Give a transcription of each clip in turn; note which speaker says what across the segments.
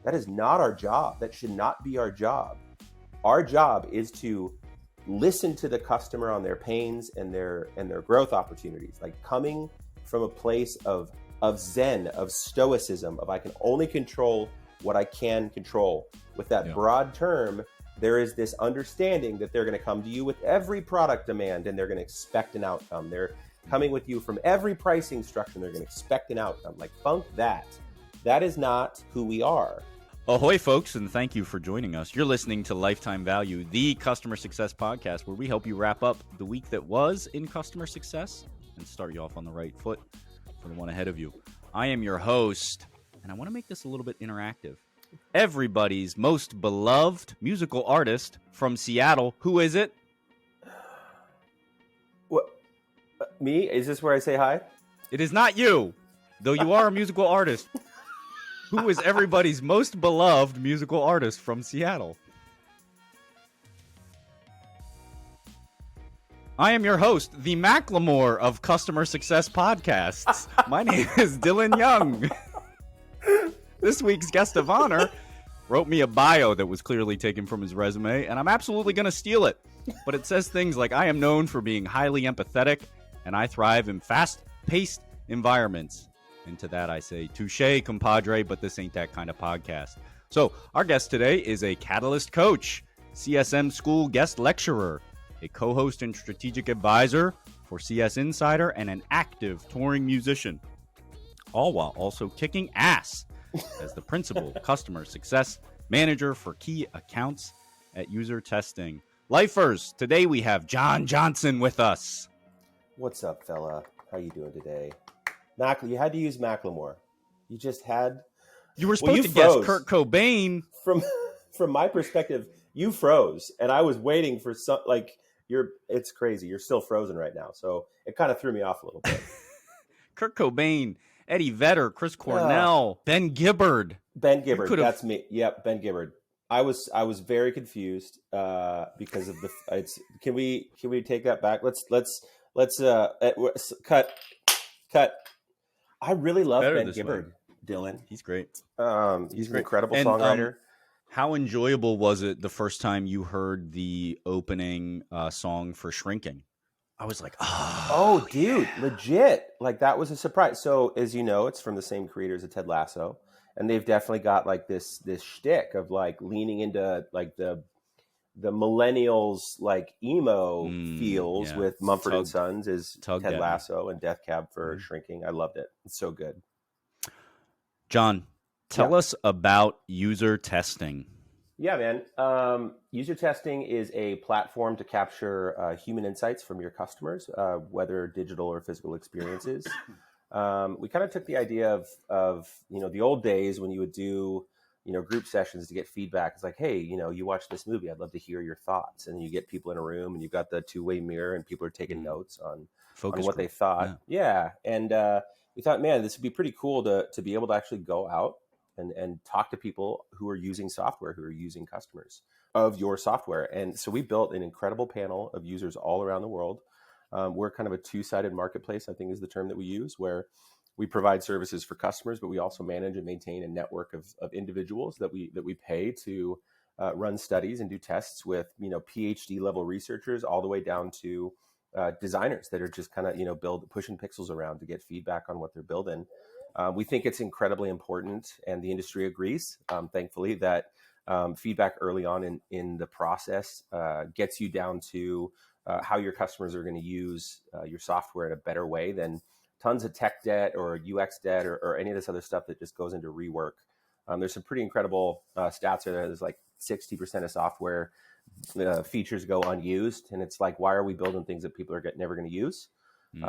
Speaker 1: That is not our job. That should not be our job. Our job is to listen to the customer on their pains and their growth opportunities, like coming from a place of zen, of stoicism, of I can only control what I can control. With that broad term, there is this understanding that they're going to come to you with every product demand and they're going to expect an outcome. They're coming with you from every pricing structure and they're going to expect an outcome. Like, funk that. That is not who we are.
Speaker 2: Ahoy, folks, and thank you for joining us. You're listening to Lifetime Value, the customer success podcast, where we help you wrap up the week that was in customer success and start you off on the right foot for the one ahead of you. I am your host, and I want to make this a little bit interactive. Everybody's most beloved musical artist from Seattle. Who is it?
Speaker 1: What? Me? Is this where I say hi?
Speaker 2: It is not you, though you are a musical artist. Who is everybody's most beloved musical artist from Seattle? I am your host, the Macklemore of customer success podcasts. My name is Dillon Young. This week's guest of honor wrote me a bio that was clearly taken from his resume, and I'm absolutely going to steal it. But it says things like, I am known for being highly empathetic, and I thrive in fast-paced environments. And to that I say, touche, compadre, but this ain't that kind of podcast. So our guest today is a Catalyst coach, CSM school guest lecturer, a co-host and strategic advisor for CS Insider, and an active touring musician, all while also kicking ass as the principal customer success manager for key accounts at UserTesting. Lifers, today we have Jon Johnson with us.
Speaker 1: What's up, fella? How you doing today? You had to use Macklemore. You just had.
Speaker 2: You were supposed to guess Kurt Cobain.
Speaker 1: From my perspective, you froze, and I was waiting for some It's crazy. You're still frozen right now, so it kind of threw me off a little bit.
Speaker 2: Kurt Cobain, Eddie Vedder, Chris Cornell, Ben Gibbard.
Speaker 1: Ben Gibbard, that's me. Yep, Ben Gibbard. I was very confused because of the. Can we take that back? Let's cut. I really love Ben Gibbard, Dillon.
Speaker 2: He's great.
Speaker 1: He's an incredible songwriter.
Speaker 2: How enjoyable was it the first time you heard the opening song for Shrinking? I was like,
Speaker 1: oh, dude, legit. Like, that was a surprise. So, as you know, it's from the same creators of Ted Lasso. And they've definitely got like this shtick of like leaning into like the millennials like emo feels with Mumford & Sons is Ted Lasso and Death Cab for Shrinking. I loved it. It's so good.
Speaker 2: Jon, tell us about UserTesting.
Speaker 1: Yeah, man. UserTesting is a platform to capture human insights from your customers, whether digital or physical experiences. We kind of took the idea of the old days when you would do group sessions to get feedback. It's like, hey, you watched this movie. I'd love to hear your thoughts. And you get people in a room and you've got the two-way mirror and people are taking notes on what they thought. Yeah. And we thought, man, this would be pretty cool to be able to actually go out and talk to people who are using software, who are using customers of your software. And so we built an incredible panel of users all around the world. We're kind of a two-sided marketplace, I think is the term that we use, where we provide services for customers, but we also manage and maintain a network of individuals that we pay to run studies and do tests with PhD level researchers all the way down to designers that are just kind of pushing pixels around to get feedback on what they're building. We think it's incredibly important, and the industry agrees, thankfully, that feedback early on in the process gets you down to how your customers are going to use your software in a better way than tons of tech debt or UX debt or any of this other stuff that just goes into rework. There's some pretty incredible stats there. There's like 60% of software features go unused. And it's like, why are we building things that people are never going to use?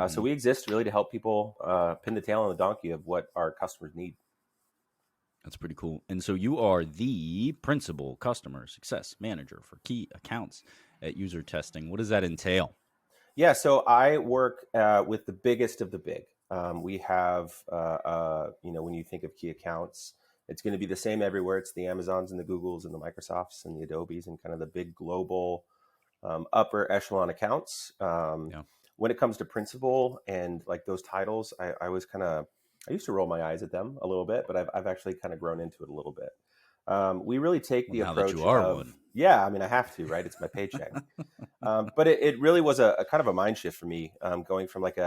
Speaker 1: So we exist really to help people pin the tail on the donkey of what our customers need.
Speaker 2: That's pretty cool. And so you are the principal customer success manager for key accounts at UserTesting. What does that entail?
Speaker 1: Yeah, so I work with the biggest of the big. We have, when you think of key accounts, it's going to be the same everywhere. It's the Amazons and the Googles and the Microsofts and the Adobes and kind of the big global upper echelon accounts. When it comes to principal and like those titles, I used to roll my eyes at them a little bit, but I've actually kind of grown into it a little bit. We really take
Speaker 2: Well,
Speaker 1: the
Speaker 2: now that you
Speaker 1: approach
Speaker 2: are
Speaker 1: of,
Speaker 2: one.
Speaker 1: yeah, I mean, I have to, right? It's my paycheck. But it really was a kind of a mind shift for me, going from like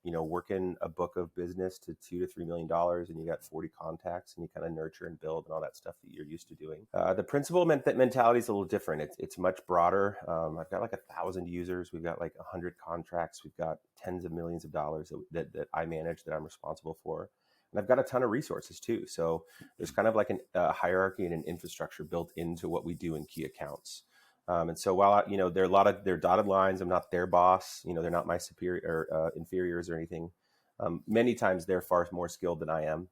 Speaker 1: working a book of business to $2 to $3 million, and you got 40 contacts, and you kind of nurture and build and all that stuff that you're used to doing. The principal mentality is a little different. It's much broader. I've got like 1,000 users. We've got like 100 contracts. We've got tens of millions of dollars that I manage, that I'm responsible for. And I've got a ton of resources too. So there's kind of like a hierarchy and an infrastructure built into what we do in key accounts. And so while there are a lot of their dotted lines, I'm not their boss. They're not my superior or inferiors or anything. Many times they're far more skilled than I am.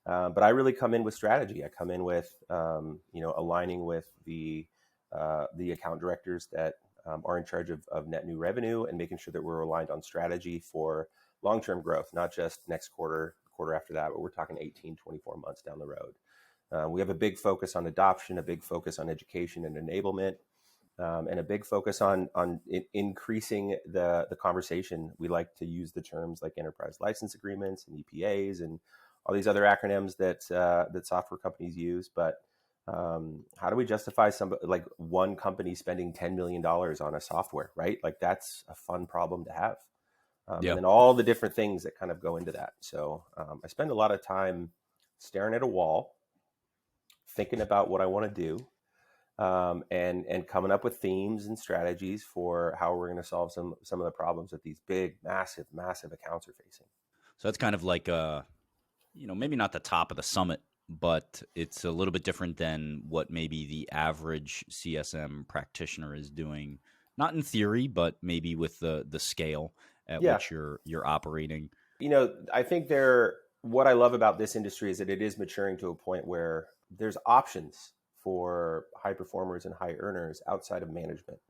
Speaker 1: But I really come in with strategy. I come in with aligning with the account directors that are in charge of net new revenue, and making sure that we're aligned on strategy for long-term growth, not just next quarter after that, but we're talking 18, 24 months down the road. We have a big focus on adoption, a big focus on education and enablement, and a big focus on increasing the conversation. We like to use the terms like enterprise license agreements and EPAs and all these other acronyms that software companies use. But how do we justify like one company spending $10 million on a software, right? Like that's a fun problem to have.
Speaker 2: Yeah.
Speaker 1: And then all the different things that kind of go into that. So I spend a lot of time staring at a wall, thinking about what I want to do, and coming up with themes and strategies for how we're going to solve some of the problems that these big, massive accounts are facing.
Speaker 2: So that's kind of like maybe not the top of the summit, but it's a little bit different than what maybe the average CSM practitioner is doing. Not in theory, but maybe with the scale at
Speaker 1: Yeah.
Speaker 2: which you're operating.
Speaker 1: I think what I love about this industry is that it is maturing to a point where there's options for high performers and high earners outside of management.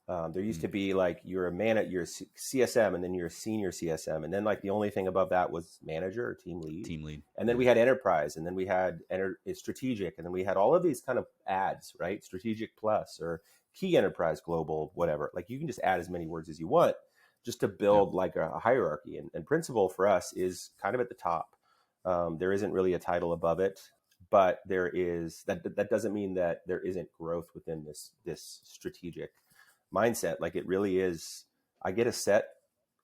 Speaker 1: There used to be like you're a CSM, and then you're a senior CSM, and then like the only thing above that was manager or team lead. And then we had enterprise, and then we had strategic, and then we had all of these kind of ads, right? Strategic plus or key enterprise global, whatever. Like you can just add as many words as you want, just to build like a hierarchy. And principal for us is kind of at the top. There isn't really a title above it, but there is that doesn't mean that there isn't growth within this strategic mindset. Like it really is. I get to set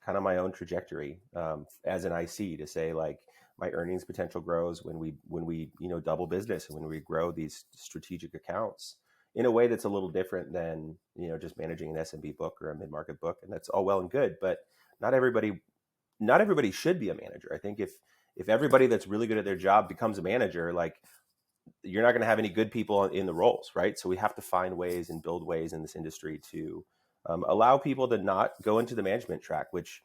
Speaker 1: kind of my own trajectory as an IC to say like my earnings potential grows when we double business, and when we grow these strategic accounts in a way that's a little different than just managing an SMB book or a mid-market book. And that's all well and good, but not everybody should be a manager. I think if everybody that's really good at their job becomes a manager, like you're not going to have any good people in the roles, right? So we have to find ways and build ways in this industry to allow people to not go into the management track, which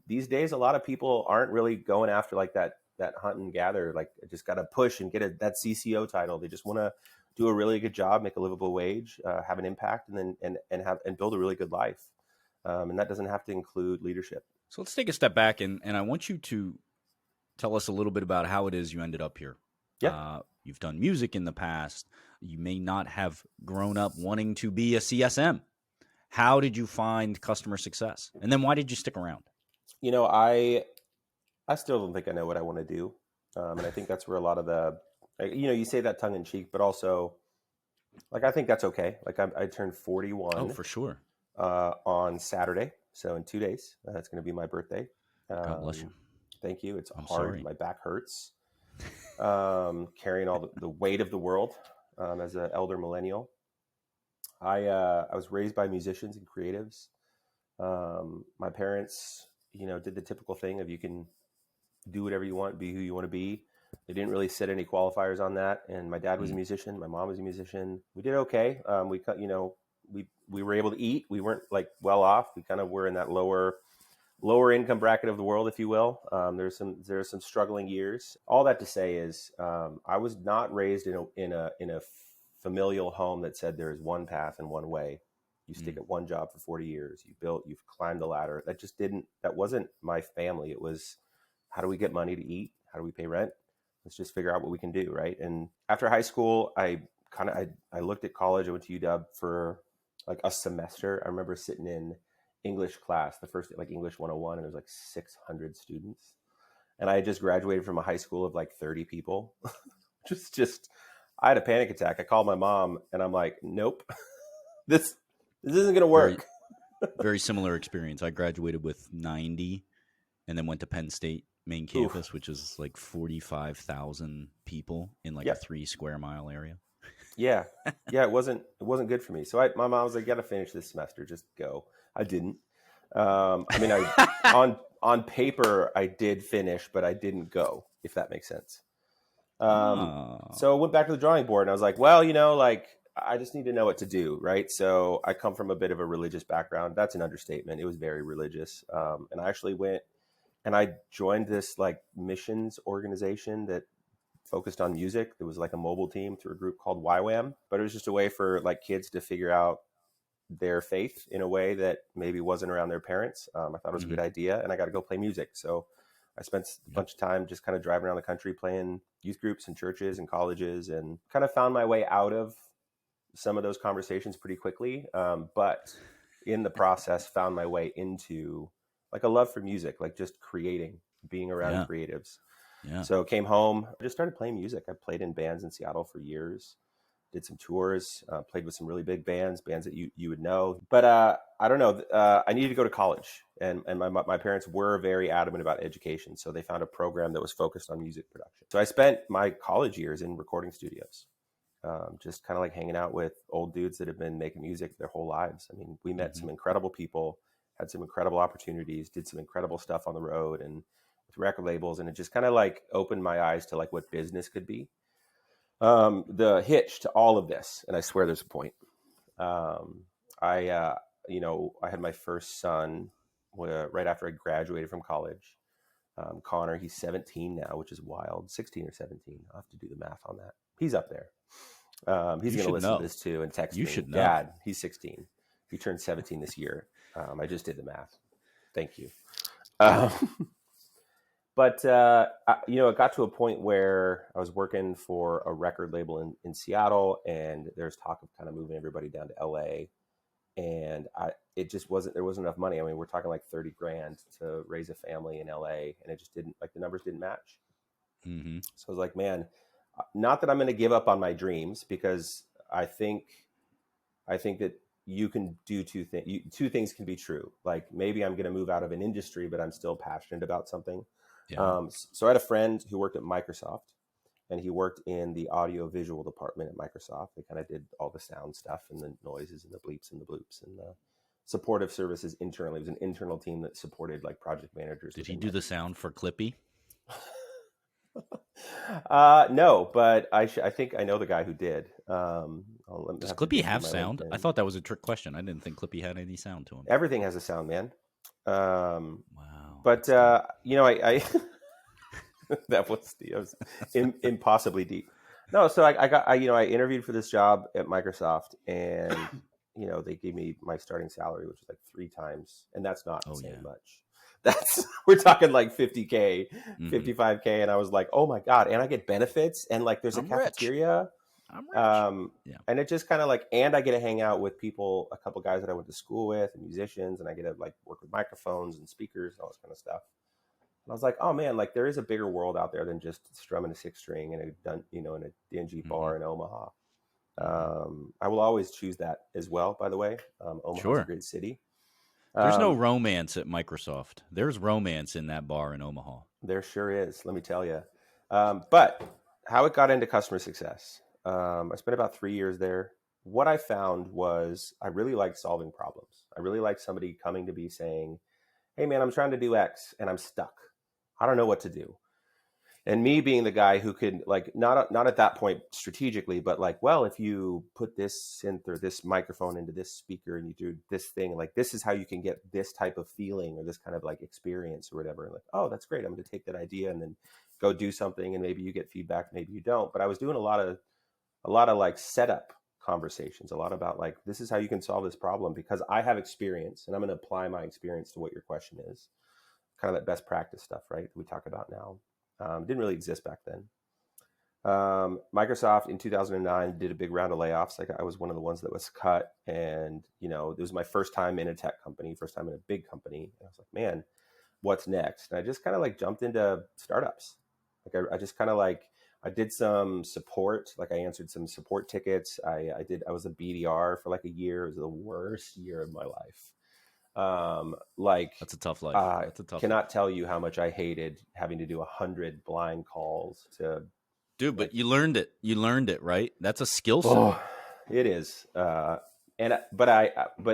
Speaker 1: these days a lot of people aren't really going after like that hunt and gather, like just got to push and get that CCO title. They just want to do a really good job, make a livable wage, have an impact, and then and build a really good life. And that doesn't have to include leadership.
Speaker 2: So let's take a step back, and I want you to tell us a little bit about how it is you ended up here.
Speaker 1: Yeah.
Speaker 2: You've done music in the past. You may not have grown up wanting to be a CSM. How did you find customer success? And then why did you stick around?
Speaker 1: I still don't think I know what I want to do. And I think that's where a lot of you say that tongue in cheek, but also like, I think that's okay. Like I turned 41.
Speaker 2: Oh, for sure.
Speaker 1: On Saturday. So in 2 days, that's going to be my birthday.
Speaker 2: God bless you.
Speaker 1: Thank you. I'm hard.
Speaker 2: Sorry.
Speaker 1: My back hurts. Carrying all the weight of the world as an elder millennial. I was raised by musicians and creatives. My parents, did the typical thing of you can do whatever you want, be who you want to be. They didn't really set any qualifiers on that. And my dad was a musician. My mom was a musician. We did okay. We were able to eat. We weren't like well off. We kind of were in that lower income bracket of the world, if you will. There's some struggling years. All that to say is, I was not raised in a familial home that said there is one path and one way. You stick at one job for 40 years. You've climbed the ladder. That wasn't my family. It was, how do we get money to eat? How do we pay rent? Let's just figure out what we can do, right? And after high school, I looked at college. I went to UW for like a semester. I remember sitting in English class, the first like English 101, and there was like 600 students. And I had just graduated from a high school of like 30 people. I had a panic attack. I called my mom and I'm like, nope, this isn't going to
Speaker 2: Very,
Speaker 1: work.
Speaker 2: very similar experience. I graduated with 90 and then went to Penn State main
Speaker 1: Oof.
Speaker 2: campus, which is like 45,000 people in like a
Speaker 1: Yep.
Speaker 2: 3 square mile area.
Speaker 1: Yeah. Yeah. It wasn't good for me. So my mom was like, you got to finish this semester. Just go. I didn't. I mean, on paper, I did finish, but I didn't go, if that makes sense. So I went back to the drawing board and I was like, well, like I just need to know what to do. Right. So I come from a bit of a religious background. That's an understatement. It was very religious. And I actually went and I joined this like missions organization that focused on music. There was like a mobile team through a group called YWAM, but it was just a way for like kids to figure out their faith in a way that maybe wasn't around their parents. I thought it was a good idea, and I got to go play music. So I spent a bunch of time just kind of driving around the country playing youth groups and churches and colleges, and kind of found my way out of some of those conversations pretty quickly. But in the process, found my way into like a love for music, like just creating, being around creatives.
Speaker 2: Yeah.
Speaker 1: So came home, I just started playing music. I played in bands in Seattle for years. Did some tours, played with some really big bands that you would know. But I don't know. I needed to go to college, and my parents were very adamant about education. So they found a program that was focused on music production. So I spent my college years in recording studios, just kind of like hanging out with old dudes that have been making music their whole lives. I mean, we met some incredible people, had some incredible opportunities, did some incredible stuff on the road and with record labels. And it just kind of like opened my eyes to like what business could be. The hitch to all of this, and I swear there's a point. I had my first son right after I graduated from college. Connor, he's 17 now, which is wild. 16 or 17. I'll have to do the math on that. He's up there. He's going to listen to this too and text me.
Speaker 2: Should know.
Speaker 1: Dad, he's 16. He turned 17 this year. I just did the math. Thank you. But, it got to a point where I was working for a record label in Seattle, and there's talk of kind of moving everybody down to LA. And there wasn't enough money. I mean, we're talking like 30 grand to raise a family in LA, and it just didn't, like the numbers didn't match. Mm-hmm. So I was like, man, not that I'm going to give up on my dreams, because I think that you can do two things. Two things can be true. Like maybe I'm going to move out of an industry, but I'm still passionate about something. Yeah. So I had a friend who worked at Microsoft, and he worked in the audio visual department at Microsoft. They kind of did all the sound stuff and the noises and the bleeps and the bloops and the supportive services internally. It was an internal team that supported like project managers.
Speaker 2: Did he do the sound for Clippy?
Speaker 1: No, but I think I know the guy who did.
Speaker 2: Does Clippy have sound? LinkedIn. I thought that was a trick question. I didn't think Clippy had any sound to him.
Speaker 1: Everything has a sound, man.
Speaker 2: Wow.
Speaker 1: But I that was impossibly deep. No, so I interviewed for this job at Microsoft, and they gave me my starting salary, which was like 3 times, and that's not saying much. We're talking like 50K, 55K, and I was like, oh my god, and I get benefits, and like there's a cafeteria.
Speaker 2: I'm rich.
Speaker 1: And it just kind of like, and I get to hang out with people, a couple guys that I went to school with, and musicians, and I get to like work with microphones and speakers and all this kind of stuff. And I was like, oh man, like there is a bigger world out there than just strumming a 6-string in a dingy bar in Omaha. I will always choose that as well, by the way. Omaha's a great city.
Speaker 2: There's no romance at Microsoft. There's romance in that bar in Omaha.
Speaker 1: There sure is, let me tell you. But how it got into customer success. I spent about 3 years there. What I found was I really liked solving problems. I really liked somebody coming to me saying, hey man, I'm trying to do X and I'm stuck. I don't know what to do. And me being the guy who could like, not at that point strategically, but like, well, if you put this synth or this microphone into this speaker and you do this thing, like this is how you can get this type of feeling or this kind of like experience or whatever. And like, oh, that's great. I'm going to take that idea and then go do something, and maybe you get feedback, maybe you don't. But I was doing a lot of like setup conversations, a lot about like, this is how you can solve this problem because I have experience and I'm going to apply my experience to what your question is. Kind of that best practice stuff, right? That we talk about now. Didn't really exist back then. Microsoft in 2009 did a big round of layoffs. Like I was one of the ones that was cut, and it was my first time in a tech company, first time in a big company. And I was like, man, what's next? And I just kind of like jumped into startups. Like I just kind of like, I did some support, like I answered some support tickets. I was a BDR for like a year. It was the worst year of my life.
Speaker 2: That's a tough life.
Speaker 1: I
Speaker 2: That's a tough life.
Speaker 1: cannot tell you how much I hated having to do 100 blind calls to
Speaker 2: Dude,
Speaker 1: like,
Speaker 2: but you learned it. You learned it, right? That's a skill set.
Speaker 1: oh, it is. But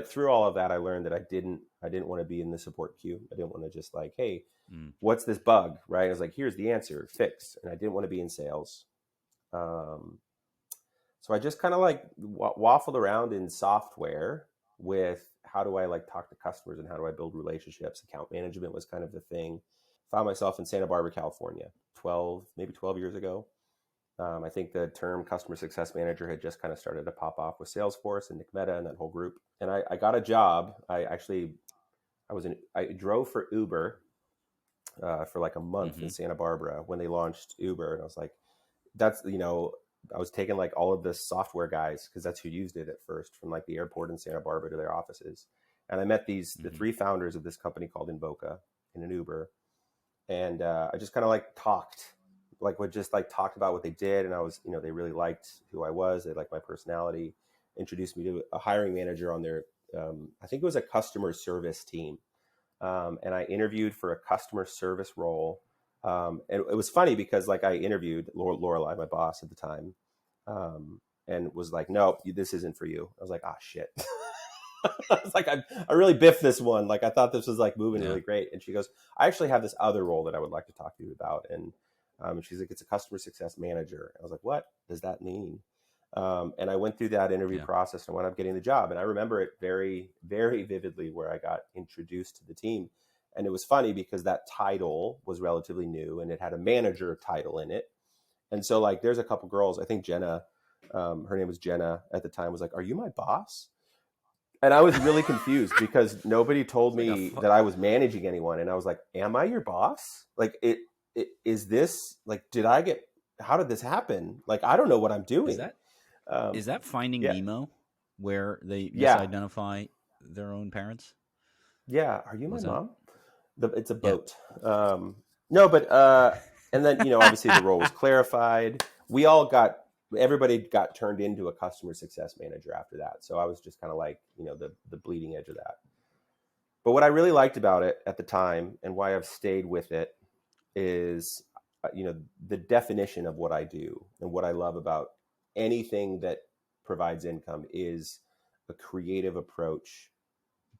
Speaker 1: through all of that, I learned that I didn't want to be in the support queue. I didn't want to just like, hey,
Speaker 2: Mm.
Speaker 1: what's this bug? Right. I was like, here's the answer, fix. And I didn't want to be in sales. Um, so I just kind of like waffled around in software with how do I like talk to customers and how do I build relationships? Account management was kind of the thing. Found myself in Santa Barbara, California, 12 years ago. I think the term customer success manager had just kind of started to pop off with Salesforce and Nick Meta and that whole group. And I got a job. I drove for Uber for like a month in Santa Barbara when they launched Uber. And I was like, I was taking like all of the software guys because that's who used it at first from like the airport in Santa Barbara to their offices. And I met the three founders of this company called Invoca in an Uber. And I just kind of like talked about what they did. And I was, they really liked who I was. They liked my personality, introduced me to a hiring manager on their, I think it was a customer service team. And I interviewed for a customer service role. And it was funny because like I interviewed Lorelei, my boss at the time, and was like, no, this isn't for you. I was like, ah, shit. I was like, I really biffed this one. Like, I thought this was like moving really great. And she goes, I actually have this other role that I would like to talk to you about. And she's like, it's a customer success manager. I was like, what does that mean? And I went through that interview process and wound up getting the job. And I remember it very, very vividly where I got introduced to the team. And it was funny because that title was relatively new and it had a manager title in it. And so like, there's a couple girls, I think Jenna, her name was Jenna at the time, was like, are you my boss? And I was really confused because nobody told me that I was managing anyone. And I was like, am I your boss? Like is this like, how did this happen? Like, I don't know what I'm doing.
Speaker 2: Is that Finding Nemo where they misidentify their own parents?
Speaker 1: Yeah. Are you my mom? It's a boat. No, but, and then, obviously the role was clarified. Everybody got turned into a customer success manager after that. So I was just kind of like, the bleeding edge of that. But what I really liked about it at the time and why I've stayed with it is, the definition of what I do and what I love about anything that provides income is a creative approach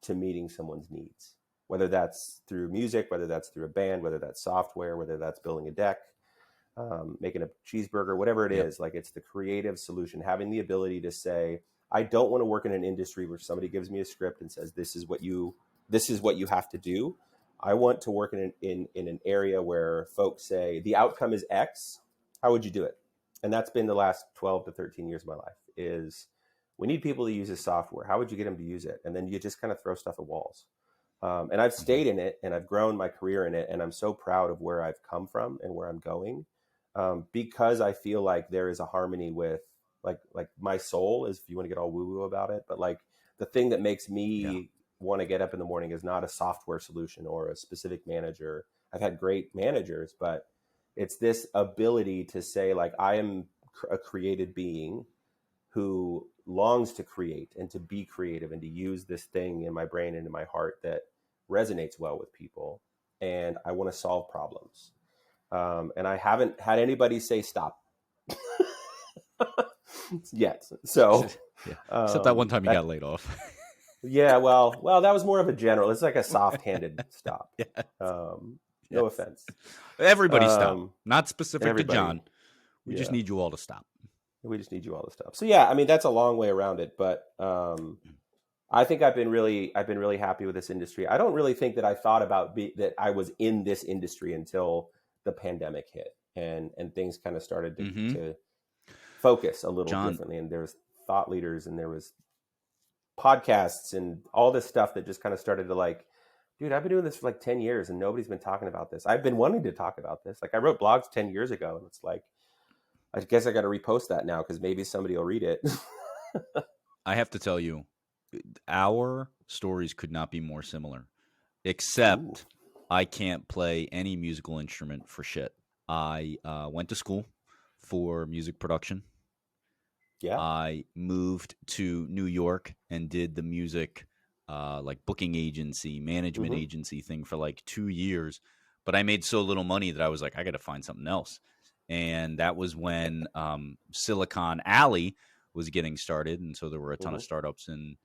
Speaker 1: to meeting someone's needs, whether that's through music, whether that's through a band, whether that's software, whether that's building a deck, making a cheeseburger, whatever it is. Like, it's the creative solution, having the ability to say, I don't want to work in an industry where somebody gives me a script and says, this is what you have to do. I want to work in an area where folks say the outcome is X. How would you do it? And that's been the last 12 to 13 years of my life is we need people to use this software. How would you get them to use it? And then you just kind of throw stuff at walls. And I've stayed in it and I've grown my career in it. And I'm so proud of where I've come from and where I'm going, because I feel like there is a harmony with like my soul is, if you want to get all woo woo about it, but like the thing that makes me want to get up in the morning is not a software solution or a specific manager. I've had great managers, but it's this ability to say like, I am a created being who longs to create and to be creative and to use this thing in my brain and in my heart that resonates well with people. And I want to solve problems. And I haven't had anybody say stop yet. So,
Speaker 2: except that one time you got laid off.
Speaker 1: Yeah. Well, that was more of a general, it's like a soft-handed stop. No offense.
Speaker 2: Everybody stop. Not specific to John. We just need you all to stop.
Speaker 1: We just need you all to stop. So yeah, I mean, that's a long way around it, but I think I've been really happy with this industry. I don't really think that I thought about that I was in this industry until the pandemic hit and things kind of started to focus a little differently. And there was thought leaders and there was podcasts and all this stuff that just kind of started to like, dude, I've been doing this for like 10 years and nobody's been talking about this. I've been wanting to talk about this. Like, I wrote blogs 10 years ago and it's like, I guess I got to repost that now because maybe somebody will read it.
Speaker 2: I have to tell you, our stories could not be more similar, except I can't play any musical instrument for shit. I went to school for music production.
Speaker 1: Yeah.
Speaker 2: I moved to New York and did the music like booking agency, management agency thing for like 2 years. But I made so little money that I was like, I got to find something else. And that was when Silicon Alley was getting started. And so there were a ton of startups in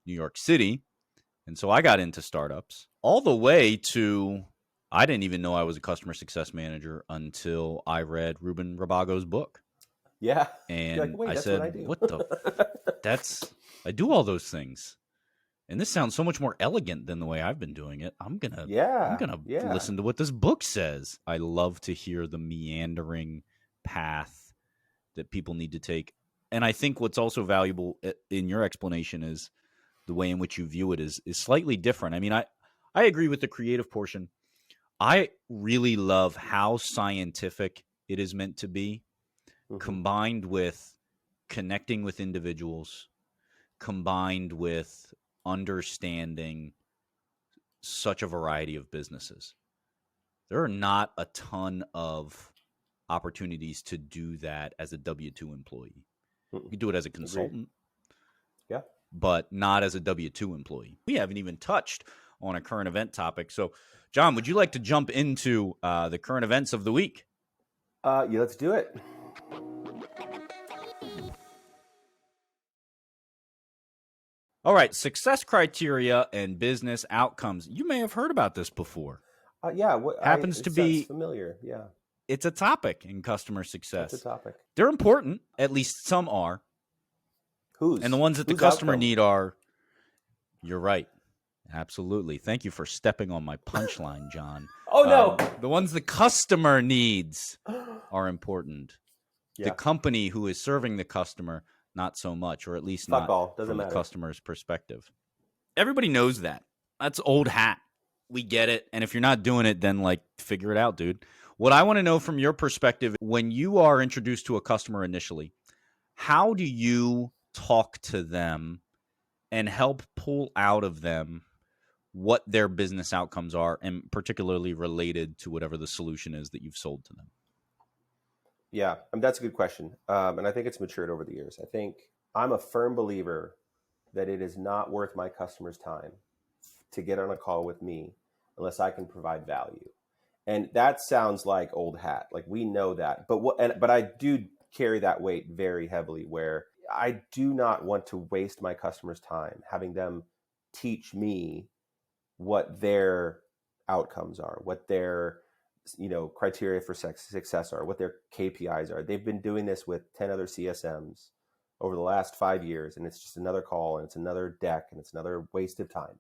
Speaker 2: New York City. And so I got into startups all the way to, I didn't even know I was a customer success manager until I read Ruben Rabago's book.
Speaker 1: Yeah. You're like,
Speaker 2: And
Speaker 1: wait,
Speaker 2: I
Speaker 1: that's
Speaker 2: said,
Speaker 1: what I do.
Speaker 2: I do all those things. And this sounds so much more elegant than the way I've been doing it. I'm going to listen to what this book says. I love to hear the meandering path that people need to take. And I think what's also valuable in your explanation is the way in which you view it is slightly different. I mean, I agree with the creative portion. I really love how scientific it is meant to be, combined with connecting with individuals, combined with understanding such a variety of businesses. There are not a ton of opportunities to do that as a W-2 employee. You can do it as a consultant.
Speaker 1: Yeah.
Speaker 2: But not as a W-2 employee. We haven't even touched on a current event topic. So, John, would you like to jump into the current events of the week?
Speaker 1: Yeah, let's do it.
Speaker 2: All right, success criteria and business outcomes. You may have heard about this before.
Speaker 1: Yeah,
Speaker 2: Happens to be
Speaker 1: familiar. Yeah,
Speaker 2: it's a topic in customer success.
Speaker 1: it's a topic.
Speaker 2: They're important, at least some are. And the ones that the customer need are. You're right. Absolutely. Thank you for stepping on my punchline, John.
Speaker 1: Oh, no.
Speaker 2: The ones the customer needs are important.
Speaker 1: Yeah.
Speaker 2: The company who is serving the customer, not so much, or at least
Speaker 1: Fuck
Speaker 2: not
Speaker 1: all. Doesn't
Speaker 2: from
Speaker 1: matter.
Speaker 2: the customer's perspective. Everybody knows that. That's old hat. We get it. And if you're not doing it, then like figure it out, dude. What I want to know from your perspective, when you are introduced to a customer initially, how do you talk to them and help pull out of them what their business outcomes are, and particularly related to whatever the solution is that you've sold to them?
Speaker 1: Yeah, that's a good question. And I think it's matured over the years. I think I'm a firm believer that it is not worth my customer's time to get on a call with me unless I can provide value. And that sounds like old hat. Like we know that. But I do carry that weight very heavily, where I do not want to waste my customer's time having them teach me what their outcomes are, what their criteria for success are, what their KPIs are. They've been doing this with 10 other CSMs over the last 5 years, and it's just another call, and it's another deck, and it's another waste of time.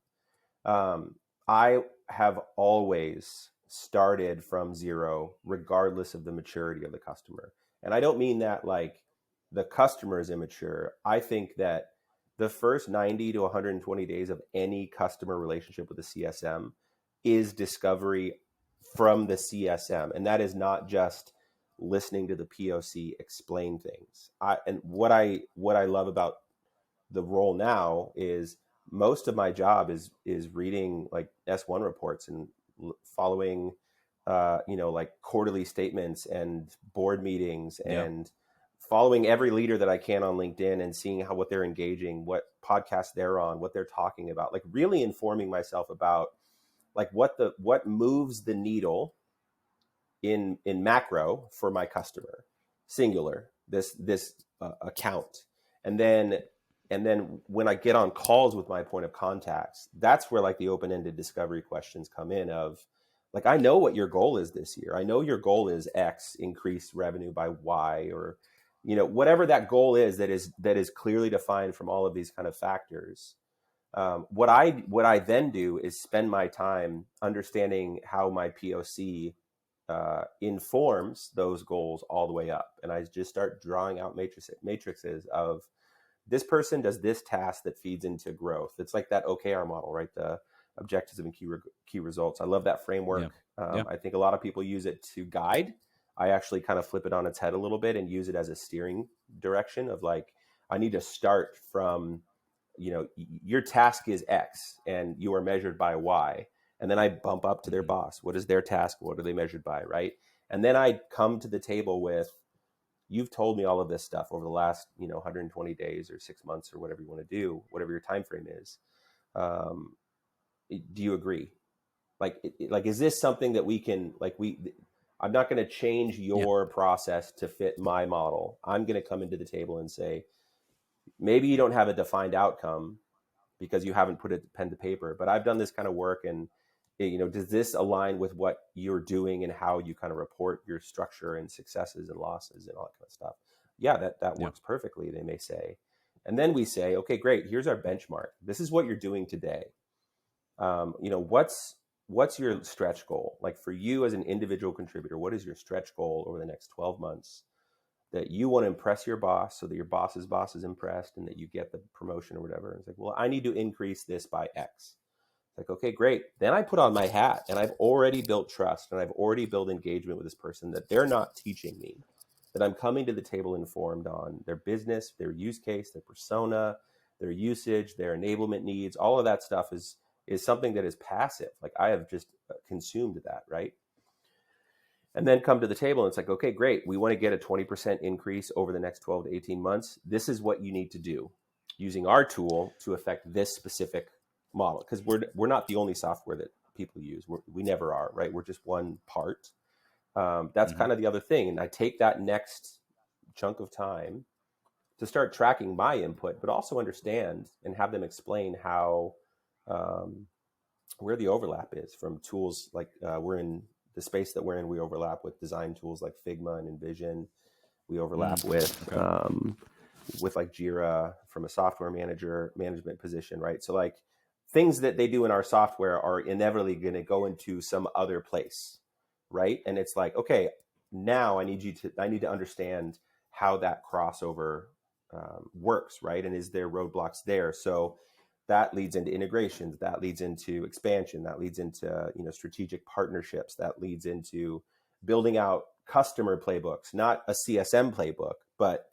Speaker 1: I have always started from zero, regardless of the maturity of the customer. And I don't mean that like the customer is immature. I think that the first 90 to 120 days of any customer relationship with a CSM is discovery from the CSM. And that is not just listening to the POC explain things. And what I love about the role now is most of my job is reading like S1 reports and following like quarterly statements and board meetings and following every leader that I can on LinkedIn and seeing what they're engaging, what podcasts they're on, what they're talking about, like really informing myself about like what moves the needle in macro for my customer, singular, this account. And then when I get on calls with my point of contacts, that's where like the open-ended discovery questions come in of like, I know what your goal is this year. I know your goal is X, increase revenue by Y, or whatever that goal is that is clearly defined from all of these kind of factors. What I then do is spend my time understanding how my POC informs those goals all the way up, and I just start drawing out matrices of this person does this task that feeds into growth. It's like that OKR model, right? The objectives and key results. I love that framework. I think a lot of people use it to guide. I actually kind of flip it on its head a little bit and use it as a steering direction of like, I need to start from, your task is X and you are measured by Y. And then I bump up to their boss. What is their task? What are they measured by? Right. And then I come to the table with you've told me all of this stuff over the last, 120 days or 6 months or whatever you want to do, whatever your time frame is. Um, do you agree? Like, is this something that we can, I'm not going to change
Speaker 2: Yeah.
Speaker 1: your process to fit my model. I'm going to come into the table and say, maybe you don't have a defined outcome because you haven't put a pen to paper, but I've done this kind of work, and does this align with what you're doing and how you kind of report your structure and successes and losses and all that kind of stuff? Yeah, that
Speaker 2: Yeah.
Speaker 1: works perfectly, they may say. And then we say, okay, great, here's our benchmark. This is what you're doing today. What's your stretch goal? Like, for you as an individual contributor, what is your stretch goal over the next 12 months that you want to impress your boss so that your boss's boss is impressed and that you get the promotion or whatever? And it's like, well, I need to increase this by X. It's like, okay, great. Then I put on my hat and I've already built trust and I've already built engagement with this person that they're not teaching me, that I'm coming to the table informed on their business, their use case, their persona, their usage, their enablement needs. All of that stuff is something that is passive. Like, I have just consumed that, right? And then come to the table and it's like, okay, great. We want to get a 20% increase over the next 12 to 18 months. This is what you need to do using our tool to affect this specific model. Because we're not the only software that people use. We never are, right? We're just one part. That's kind of the other thing. And I take that next chunk of time to start tracking my input, but also understand and have them explain how, where the overlap is from tools like we're in the space that we're in. We overlap with design tools like Figma and InVision. We overlap with like Jira from a software management position, right? So like things that they do in our software are inevitably going to go into some other place, right? And it's like, okay, now I need to understand how that crossover works, right? And is there roadblocks there? So that leads into integrations, that leads into expansion, that leads into strategic partnerships, that leads into building out customer playbooks, not a CSM playbook, but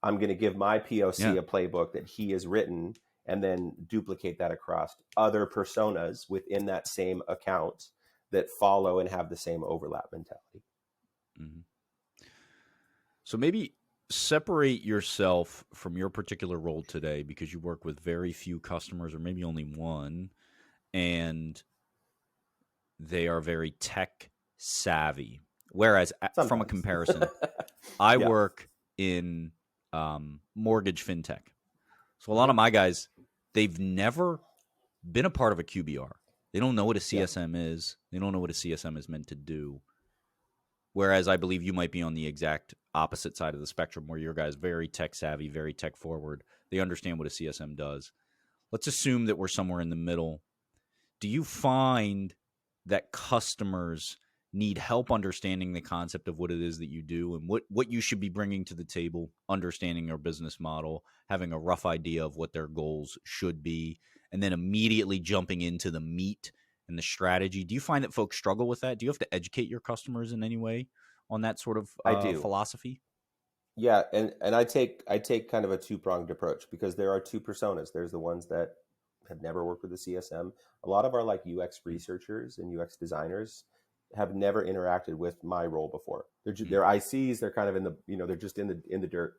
Speaker 1: I'm going to give my POC a playbook that he has written and then duplicate that across other personas within that same account that follow and have the same overlap mentality.
Speaker 2: Mm-hmm. So maybe separate yourself from your particular role today, because you work with very few customers or maybe only one, and they are very tech savvy. Whereas
Speaker 1: Sometimes.
Speaker 2: From a comparison, I work in mortgage fintech. So a lot of my guys, they've never been a part of a QBR. They don't know what a CSM is. They don't know what a CSM is meant to do. Whereas I believe you might be on the exact opposite side of the spectrum, where your guys very tech savvy, very tech forward. They understand what a CSM does. Let's assume that we're somewhere in the middle. Do you find that customers need help understanding the concept of what it is that you do and what you should be bringing to the table, understanding your business model, having a rough idea of what their goals should be, and then immediately jumping into the meat and the strategy? Do you find that folks struggle with that? Do you have to educate your customers in any way on that sort of
Speaker 1: I do.
Speaker 2: philosophy?
Speaker 1: Yeah, and I take kind of a two-pronged approach, because there are two personas. There's the ones that have never worked with the CSM. A lot of our like UX researchers and UX designers have never interacted with my role before. They're ICs. They're kind of in the they're just in the dirt,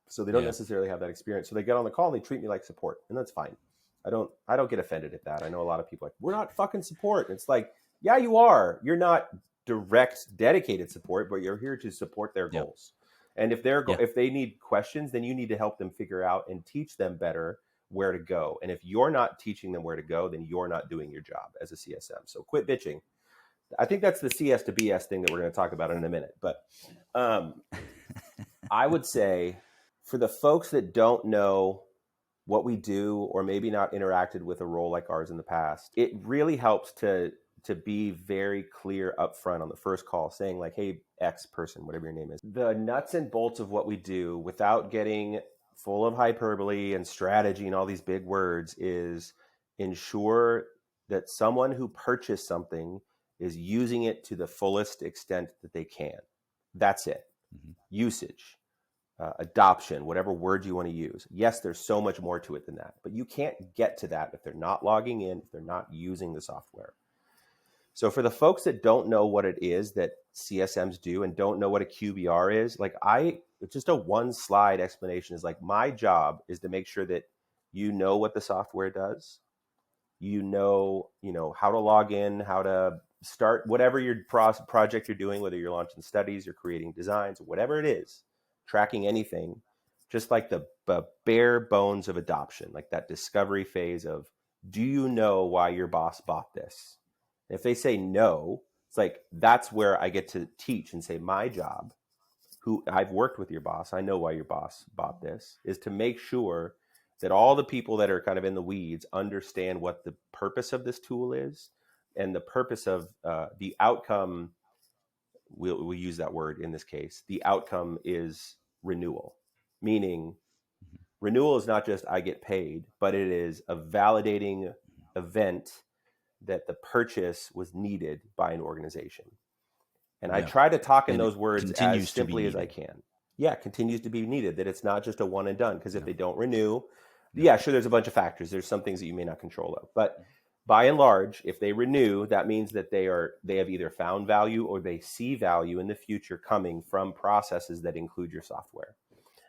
Speaker 1: so they don't necessarily have that experience. So they get on the call and they treat me like support, and that's fine. I don't get offended at that. I know a lot of people are like, we're not fucking support. It's like, yeah, you are. You're not direct dedicated support, but you're here to support their goals. And if if they need questions, then you need to help them figure out and teach them better where to go. And if you're not teaching them where to go, then you're not doing your job as a CSM. So quit bitching. I think that's the CS to BS thing that we're going to talk about in a minute. But I would say, for the folks that don't know what we do, or maybe not interacted with a role like ours in the past, it really helps to be very clear up front on the first call, saying like, hey, X person, whatever your name is, the nuts and bolts of what we do, without getting full of hyperbole and strategy and all these big words, is ensure that someone who purchased something is using it to the fullest extent that they can. That's it. Usage, adoption, whatever word you want to use. Yes, there's so much more to it than that, but you can't get to that if they're not logging in, if they're not using the software. So for the folks that don't know what it is that CSMs do and don't know what a QBR is, like just a one slide explanation is like, my job is to make sure that you know what the software does. You know how to log in, how to start whatever your project you're doing, whether you're launching studies or creating designs, whatever it is, tracking anything, just like the bare bones of adoption, like that discovery phase of, do you know why your boss bought this? If they say no, it's like, that's where I get to teach and say, my job, who I've worked with your boss, I know why your boss bought this, is to make sure that all the people that are kind of in the weeds understand what the purpose of this tool is, and the purpose of the outcome. We'll use that word in this case. The outcome is renewal, meaning renewal is not just I get paid, but it is a validating event that the purchase was needed by an organization. And I try to talk in those words as simply as I can. Yeah, continues to be needed, that it's not just a one and done. Because if they don't renew, sure, there's a bunch of factors. There's some things that you may not control of. But by and large, if they renew, that means that they have either found value or they see value in the future coming from processes that include your software.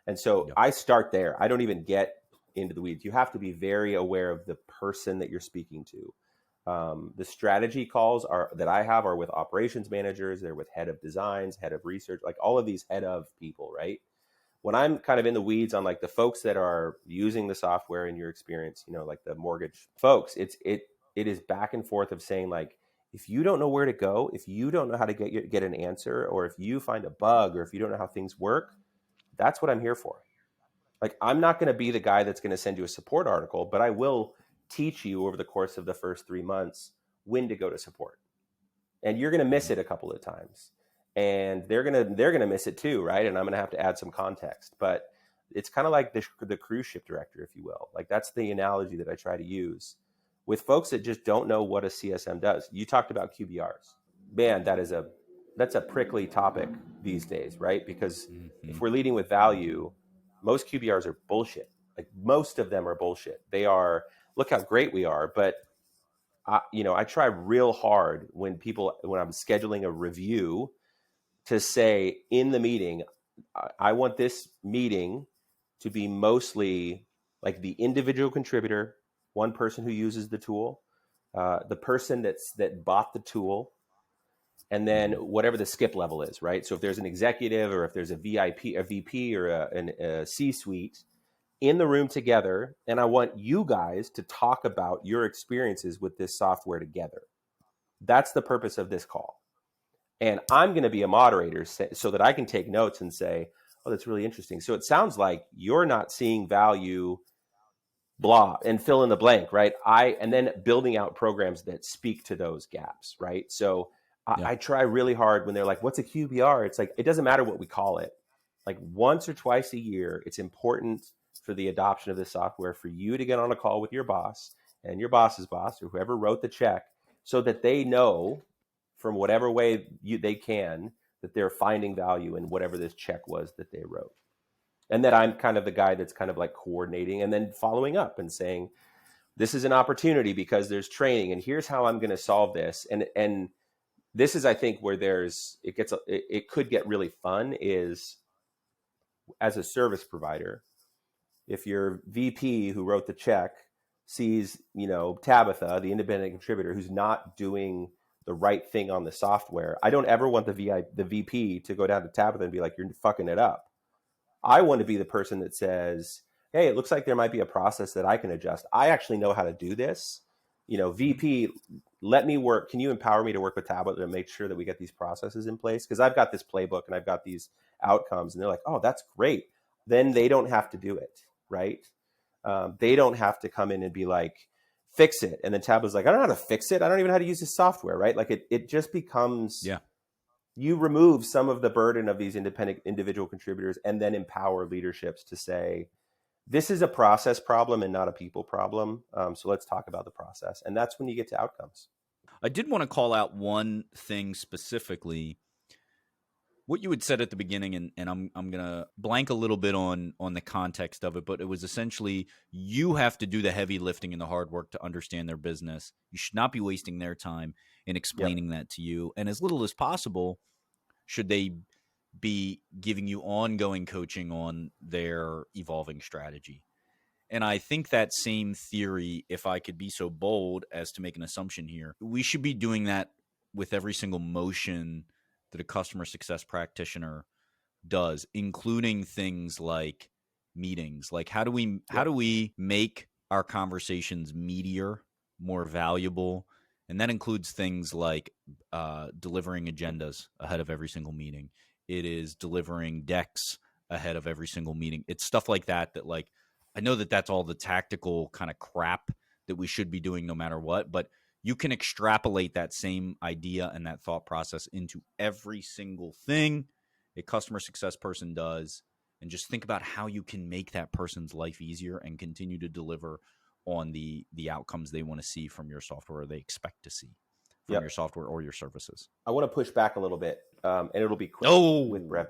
Speaker 1: And so I start there. I don't even get into the weeds. You have to be very aware of the person that you're speaking to. The strategy calls that I have are with operations managers. They're with head of designs, head of research, like all of these head of people, right? When I'm kind of in the weeds on like the folks that are using the software in your experience, like the mortgage folks, it is back and forth of saying, like, if you don't know where to go, if you don't know how to get an answer, or if you find a bug, or if you don't know how things work, that's what I'm here for. Like, I'm not going to be the guy that's going to send you a support article, but I will teach you over the course of the first 3 months when to go to support. And you're going to miss it a couple of times, and they're going to miss it too, right? And I'm going to have to add some context. But it's kind of like the cruise ship director, if you will. Like, that's the analogy that I try to use with folks that just don't know what a CSM does. You talked about QBRs. Man, that's a prickly topic these days, right? Because if we're leading with value, most QBRs are bullshit. Like, most of them are bullshit. They are, look how great we are, but I try real hard when I'm scheduling a review to say in the meeting, I want this meeting to be mostly like the individual contributor, one person who uses the tool, the person that bought the tool, and then whatever the skip level is, right? So if there's an executive, or if there's a VIP, a VP, or a C-suite in the room together, and I want you guys to talk about your experiences with this software together. That's the purpose of this call. And I'm going to be a moderator so that I can take notes and say, oh, that's really interesting. So it sounds like you're not seeing value, blah, and fill in the blank, right? And then building out programs that speak to those gaps, right? So I try really hard when they're like, what's a QBR? It's like, it doesn't matter what we call it. Like, once or twice a year, it's important for the adoption of this software for you to get on a call with your boss and your boss's boss, or whoever wrote the check, so that they know from whatever way they can that they're finding value in whatever this check was that they wrote. And that I'm kind of the guy that's kind of like coordinating and then following up and saying, this is an opportunity because there's training, and here's how I'm going to solve this. And this is, I think, where it could get really fun is, as a service provider, if your VP who wrote the check sees, Tabitha, the independent contributor, who's not doing the right thing on the software, I don't ever want the VP to go down to Tabitha and be like, you're fucking it up. I want to be the person that says, hey, it looks like there might be a process that I can adjust. I actually know how to do this. VP, let me work. Can you empower me to work with Tabitha to make sure that we get these processes in place? Because I've got this playbook and I've got these outcomes. And they're like, oh, that's great. Then they don't have to do it, right? They don't have to come in and be like, fix it. And then Tabitha's like, I don't know how to fix it. I don't even know how to use this software, right? Like, it just becomes, you remove some of the burden of these independent individual contributors, and then empower leaderships to say, this is a process problem and not a people problem. So let's talk about the process. And that's when you get to outcomes.
Speaker 2: I did want to call out one thing specifically. what you had said at the beginning, and I'm gonna blank a little bit on the context of it, but it was essentially you have to do the heavy lifting and the hard work to understand their business. You should not be wasting their time in
Speaker 1: Yep.
Speaker 2: explaining that to you, and as little as possible should they be giving you ongoing coaching on their evolving strategy. And I think that same theory, if I could be so bold as to make an assumption here, we should be doing that with every single motion that a customer success practitioner does, including things like meetings. Like how do we make our conversations meatier, more valuable? And that includes things like delivering agendas ahead of every single meeting. It is delivering decks ahead of every single meeting. It's stuff like that like I know that that's all the tactical kind of crap that we should be doing no matter what, but you can extrapolate that same idea and that thought process into every single thing a customer success person does, and just think about how you can make that person's life easier and continue to deliver on the outcomes they want to see from your software, or they expect to see from your software or your services.
Speaker 1: I want to push back a little bit, and it'll be quick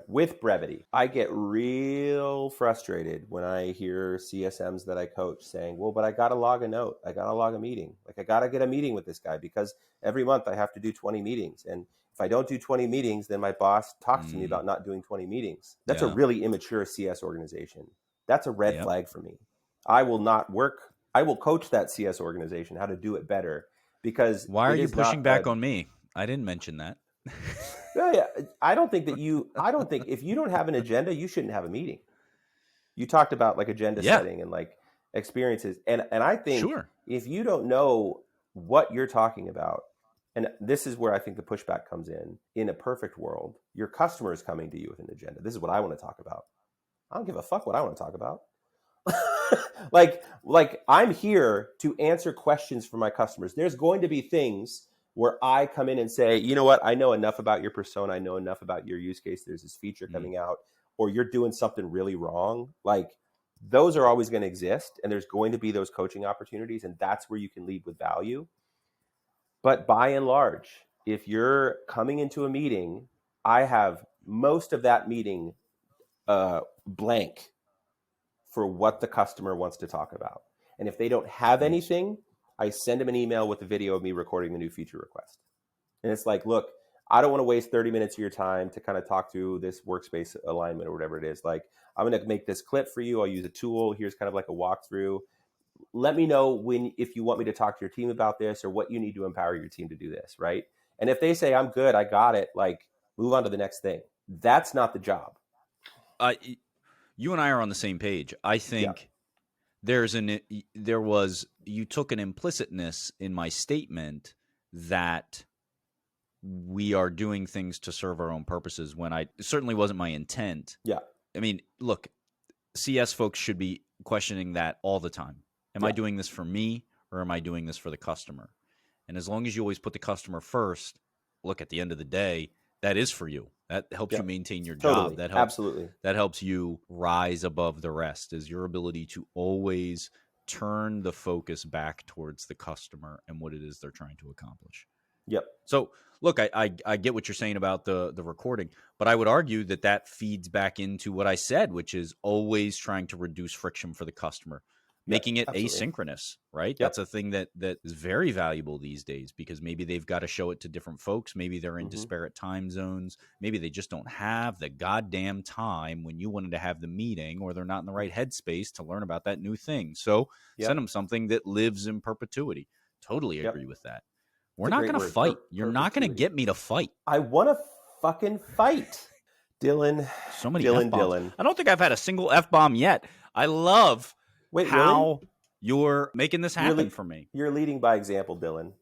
Speaker 1: with brevity. I get real frustrated when I hear CSMs that I coach saying, well, but I got to log a note. I got to log a meeting. Like I got to get a meeting with this guy because every month I have to do 20 meetings. And if I don't do 20 meetings, then my boss talks to me about not doing 20 meetings. That's a really immature CS organization. That's a red flag for me. I will coach that CS organization how to do it better. Because
Speaker 2: why are you pushing back on me? I didn't mention that.
Speaker 1: Yeah. I don't think if you don't have an agenda, you shouldn't have a meeting. You talked about like agenda setting and like experiences. And I think if you don't know what you're talking about, and this is where I think the pushback comes in a perfect world, your customer is coming to you with an agenda. This is what I want to talk about. I don't give a fuck what I want to talk about. like I'm here to answer questions for my customers. There's going to be things where I come in and say, you know what, I know enough about your persona, I know enough about your use case, there's this feature coming out, or you're doing something really wrong. Like those are always going to exist, and there's going to be those coaching opportunities, and that's where you can lead with value. But by and large, if you're coming into a meeting, I have most of that meeting blank for what the customer wants to talk about. And if they don't have anything, I send them an email with a video of me recording the new feature request. And it's like, look, I don't want to waste 30 minutes of your time to kind of talk through this workspace alignment or whatever it is. Like, I'm going to make this clip for you. I'll use a tool. Here's kind of like a walkthrough. Let me know if you want me to talk to your team about this or what you need to empower your team to do this, right? And if they say, I'm good, I got it, like, move on to the next thing. That's not the job.
Speaker 2: You and I are on the same page. I think you took an implicitness in my statement that we are doing things to serve our own purposes when it certainly wasn't my intent.
Speaker 1: Yeah.
Speaker 2: I mean, look, CS folks should be questioning that all the time. Am I doing this for me, or am I doing this for the customer? And as long as you always put the customer first, look, at the end of the day, that is for you. That helps you maintain your job. That helps,
Speaker 1: absolutely.
Speaker 2: That helps you rise above the rest, is your ability to always turn the focus back towards the customer and what it is they're trying to accomplish.
Speaker 1: Yep.
Speaker 2: So look, I get what you're saying about the recording, but I would argue that feeds back into what I said, which is always trying to reduce friction for the customer. Making it asynchronous, right? That's a thing that is very valuable these days, because maybe they've got to show it to different folks. Maybe they're in disparate time zones. Maybe they just don't have the goddamn time when you wanted to have the meeting, or they're not in the right headspace to learn about that new thing. So send them something that lives in perpetuity. Totally agree with that. We're not going to fight. You're not going to get me to fight.
Speaker 1: I want to fucking fight. Dillon.
Speaker 2: So many F-bombs. I don't think I've had a single F-bomb yet. I love... how you're making this happen for me.
Speaker 1: You're leading by example, Dillon.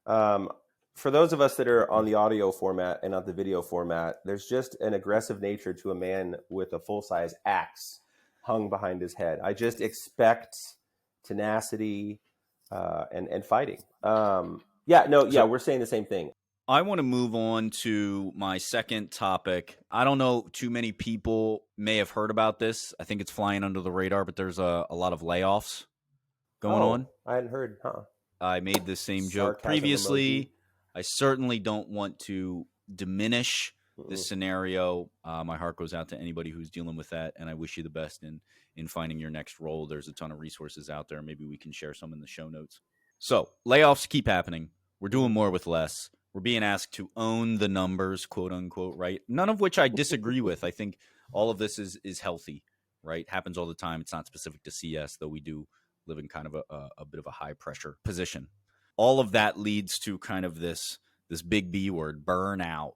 Speaker 1: For those of us that are on the audio format and not the video format, there's just an aggressive nature to a man with a full-size axe hung behind his head. I just expect tenacity and fighting. We're saying the same thing.
Speaker 2: I want to move on to my second topic. I don't know, too many people may have heard about this. I think it's flying under the radar, but there's a lot of layoffs going on.
Speaker 1: I hadn't heard,
Speaker 2: I made the same joke previously. Emoji. I certainly don't want to diminish this scenario. My heart goes out to anybody who's dealing with that, and I wish you the best in finding your next role. There's a ton of resources out there. Maybe we can share some in the show notes. So layoffs keep happening. We're doing more with less. We're being asked to own the numbers, quote unquote, right? None of which I disagree with. I think all of this is healthy, right? Happens all the time. It's not specific to CS, though we do live in kind of a bit of a high pressure position. All of that leads to kind of this big B word, burnout.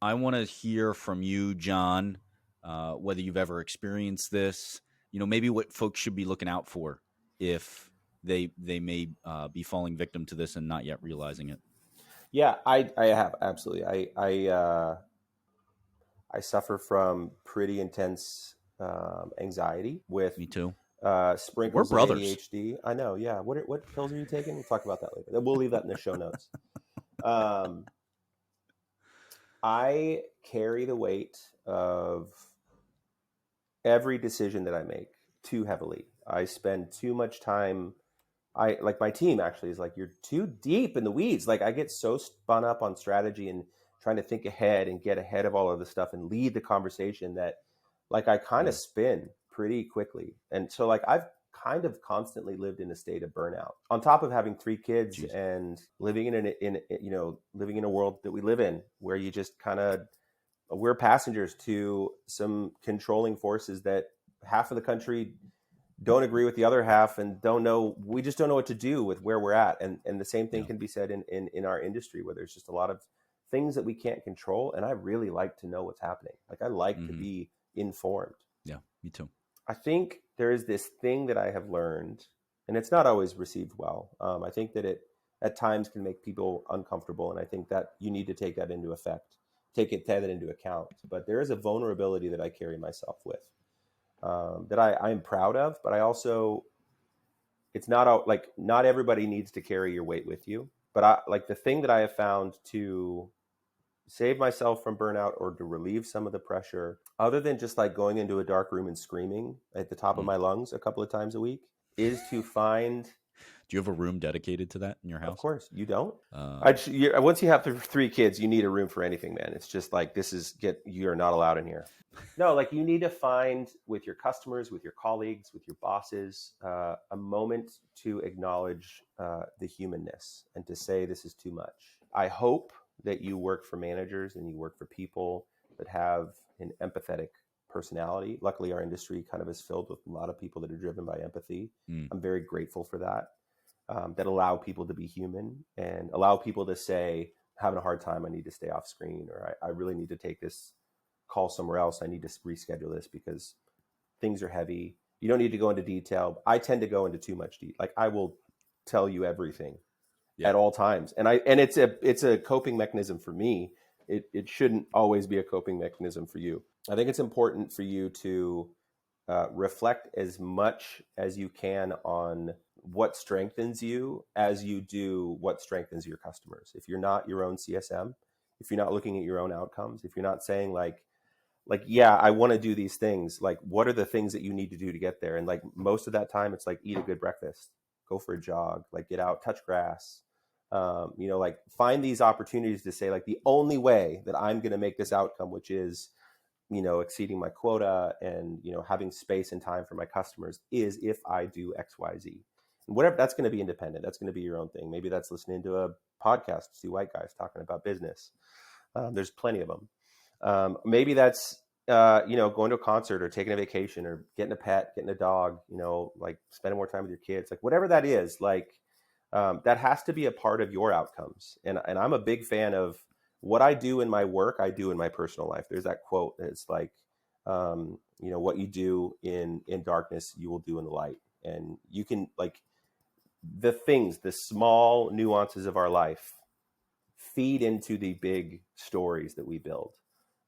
Speaker 2: I want to hear from you, John, whether you've ever experienced this, maybe what folks should be looking out for if they may be falling victim to this and not yet realizing it.
Speaker 1: Yeah, I have, absolutely. I suffer from pretty intense anxiety with
Speaker 2: Me too.
Speaker 1: sprinkles
Speaker 2: We're
Speaker 1: of
Speaker 2: brothers.
Speaker 1: ADHD. I know. Yeah. What pills are you taking? We'll talk about that later. We'll leave that in the show notes. I carry the weight of every decision that I make too heavily. I spend too much time. Like my team actually is like, you're too deep in the weeds. Like I get so spun up on strategy and trying to think ahead and get ahead of all of this stuff and lead the conversation that like I kind of spin pretty quickly. And so like I've kind of constantly lived in a state of burnout on top of having 3 kids.
Speaker 2: Jeez.
Speaker 1: And living living in a world that we live in where you just kind of, we're passengers to some controlling forces that half of the country don't agree with the other half and we just don't know what to do with where we're at. And the same thing can be said in our industry where there's just a lot of things that we can't control. And I really like to know what's happening. Like I like to be informed.
Speaker 2: Yeah, me too.
Speaker 1: I think there is this thing that I have learned, and it's not always received well. I think that it at times can make people uncomfortable. And I think that you need to take that into account. But there is a vulnerability that I carry myself with. That I am proud of, but I also, it's not like not everybody needs to carry your weight with you. But the thing that I have found to save myself from burnout or to relieve some of the pressure, other than just like going into a dark room and screaming at the top of my lungs a couple of times a week, is to find.
Speaker 2: Do you have a room dedicated to that in your house?
Speaker 1: Of course, you don't. Once you have 3 kids, you need a room for anything, man. It's just like you're not allowed in here. No, like you need to find with your customers, with your colleagues, with your bosses, a moment to acknowledge the humanness and to say this is too much. I hope that you work for managers and you work for people that have an empathetic personality. Luckily, our industry kind of is filled with a lot of people that are driven by empathy. I'm very grateful for that. That allow people to be human and allow people to say, having a hard time, I need to stay off screen, or I really need to take this call somewhere else. I need to reschedule this because things are heavy. You don't need to go into detail. I tend to go into too much detail. Like I will tell you everything at all times. And it's a coping mechanism for me. It shouldn't always be a coping mechanism for you. I think it's important for you to reflect as much as you can on what strengthens you as you do what strengthens your customers. If you're not your own CSM, if you're not looking at your own outcomes, if you're not saying like, yeah, I want to do these things, like what are the things that you need to do to get there? And like most of that time, it's like eat a good breakfast, go for a jog, like get out, touch grass, like find these opportunities to say like the only way that I'm going to make this outcome, which is, exceeding my quota and, having space and time for my customers is if I do X, Y, Z. And whatever, that's going to be independent. That's going to be your own thing. Maybe that's listening to a podcast, 2 white guys talking about business. There's plenty of them. Maybe that's, going to a concert or taking a vacation or getting a pet, getting a dog, like spending more time with your kids, like whatever that is, like that has to be a part of your outcomes. And I'm a big fan of what I do in my work, I do in my personal life. There's that quote. It's like, what you do in darkness, you will do in the light. And you can like the small nuances of our life feed into the big stories that we build.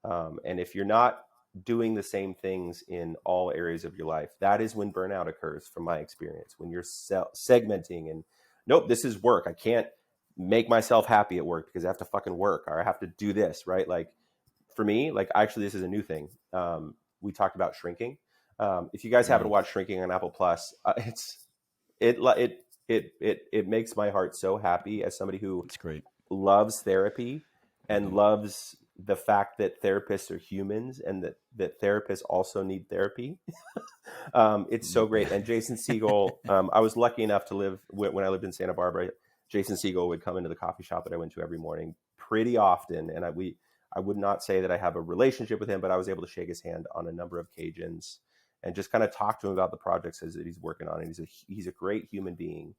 Speaker 1: And if you're not doing the same things in all areas of your life, that is when burnout occurs from my experience, when you're segmenting and nope, this is work. I can't make myself happy at work because I have to fucking work or I have to do this, right? Like for me, like actually this is a new thing. We talked about shrinking. If you guys haven't watched Shrinking on Apple Plus, it makes my heart so happy as somebody who
Speaker 2: It's great.
Speaker 1: loves therapy and loves the fact that therapists are humans and that therapists also need therapy. It's so great. And Jason Segel, I was lucky enough to live when I lived in Santa Barbara. Jason Segel would come into the coffee shop that I went to every morning pretty often. And I would not say that I have a relationship with him, but I was able to shake his hand on a number of occasions and just kind of talk to him about the projects that he's working on. And he's a great human being.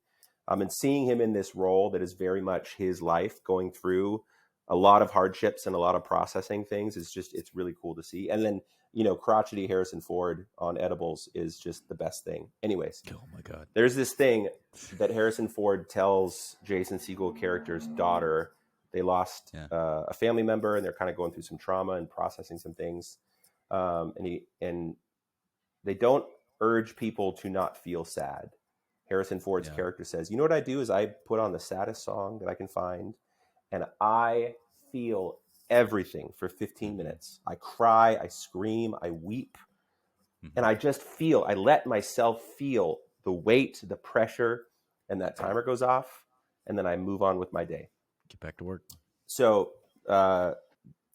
Speaker 1: And seeing him in this role that is very much his life, going through a lot of hardships and a lot of processing things, it's really cool to see. And then, crotchety Harrison Ford on edibles is just the best thing. Anyways,
Speaker 2: oh my God,
Speaker 1: there's this thing that Harrison Ford tells Jason Segel character's daughter. They lost a family member, and they're kind of going through some trauma and processing some things. And they don't urge people to not feel sad. Harrison Ford's character says, "You know what I do is I put on the saddest song that I can find, and I feel everything for 15 minutes. I cry, I scream, I weep, and I let myself feel the weight, the pressure, and that timer goes off, and then I move on with my day.
Speaker 2: Get back to work."
Speaker 1: So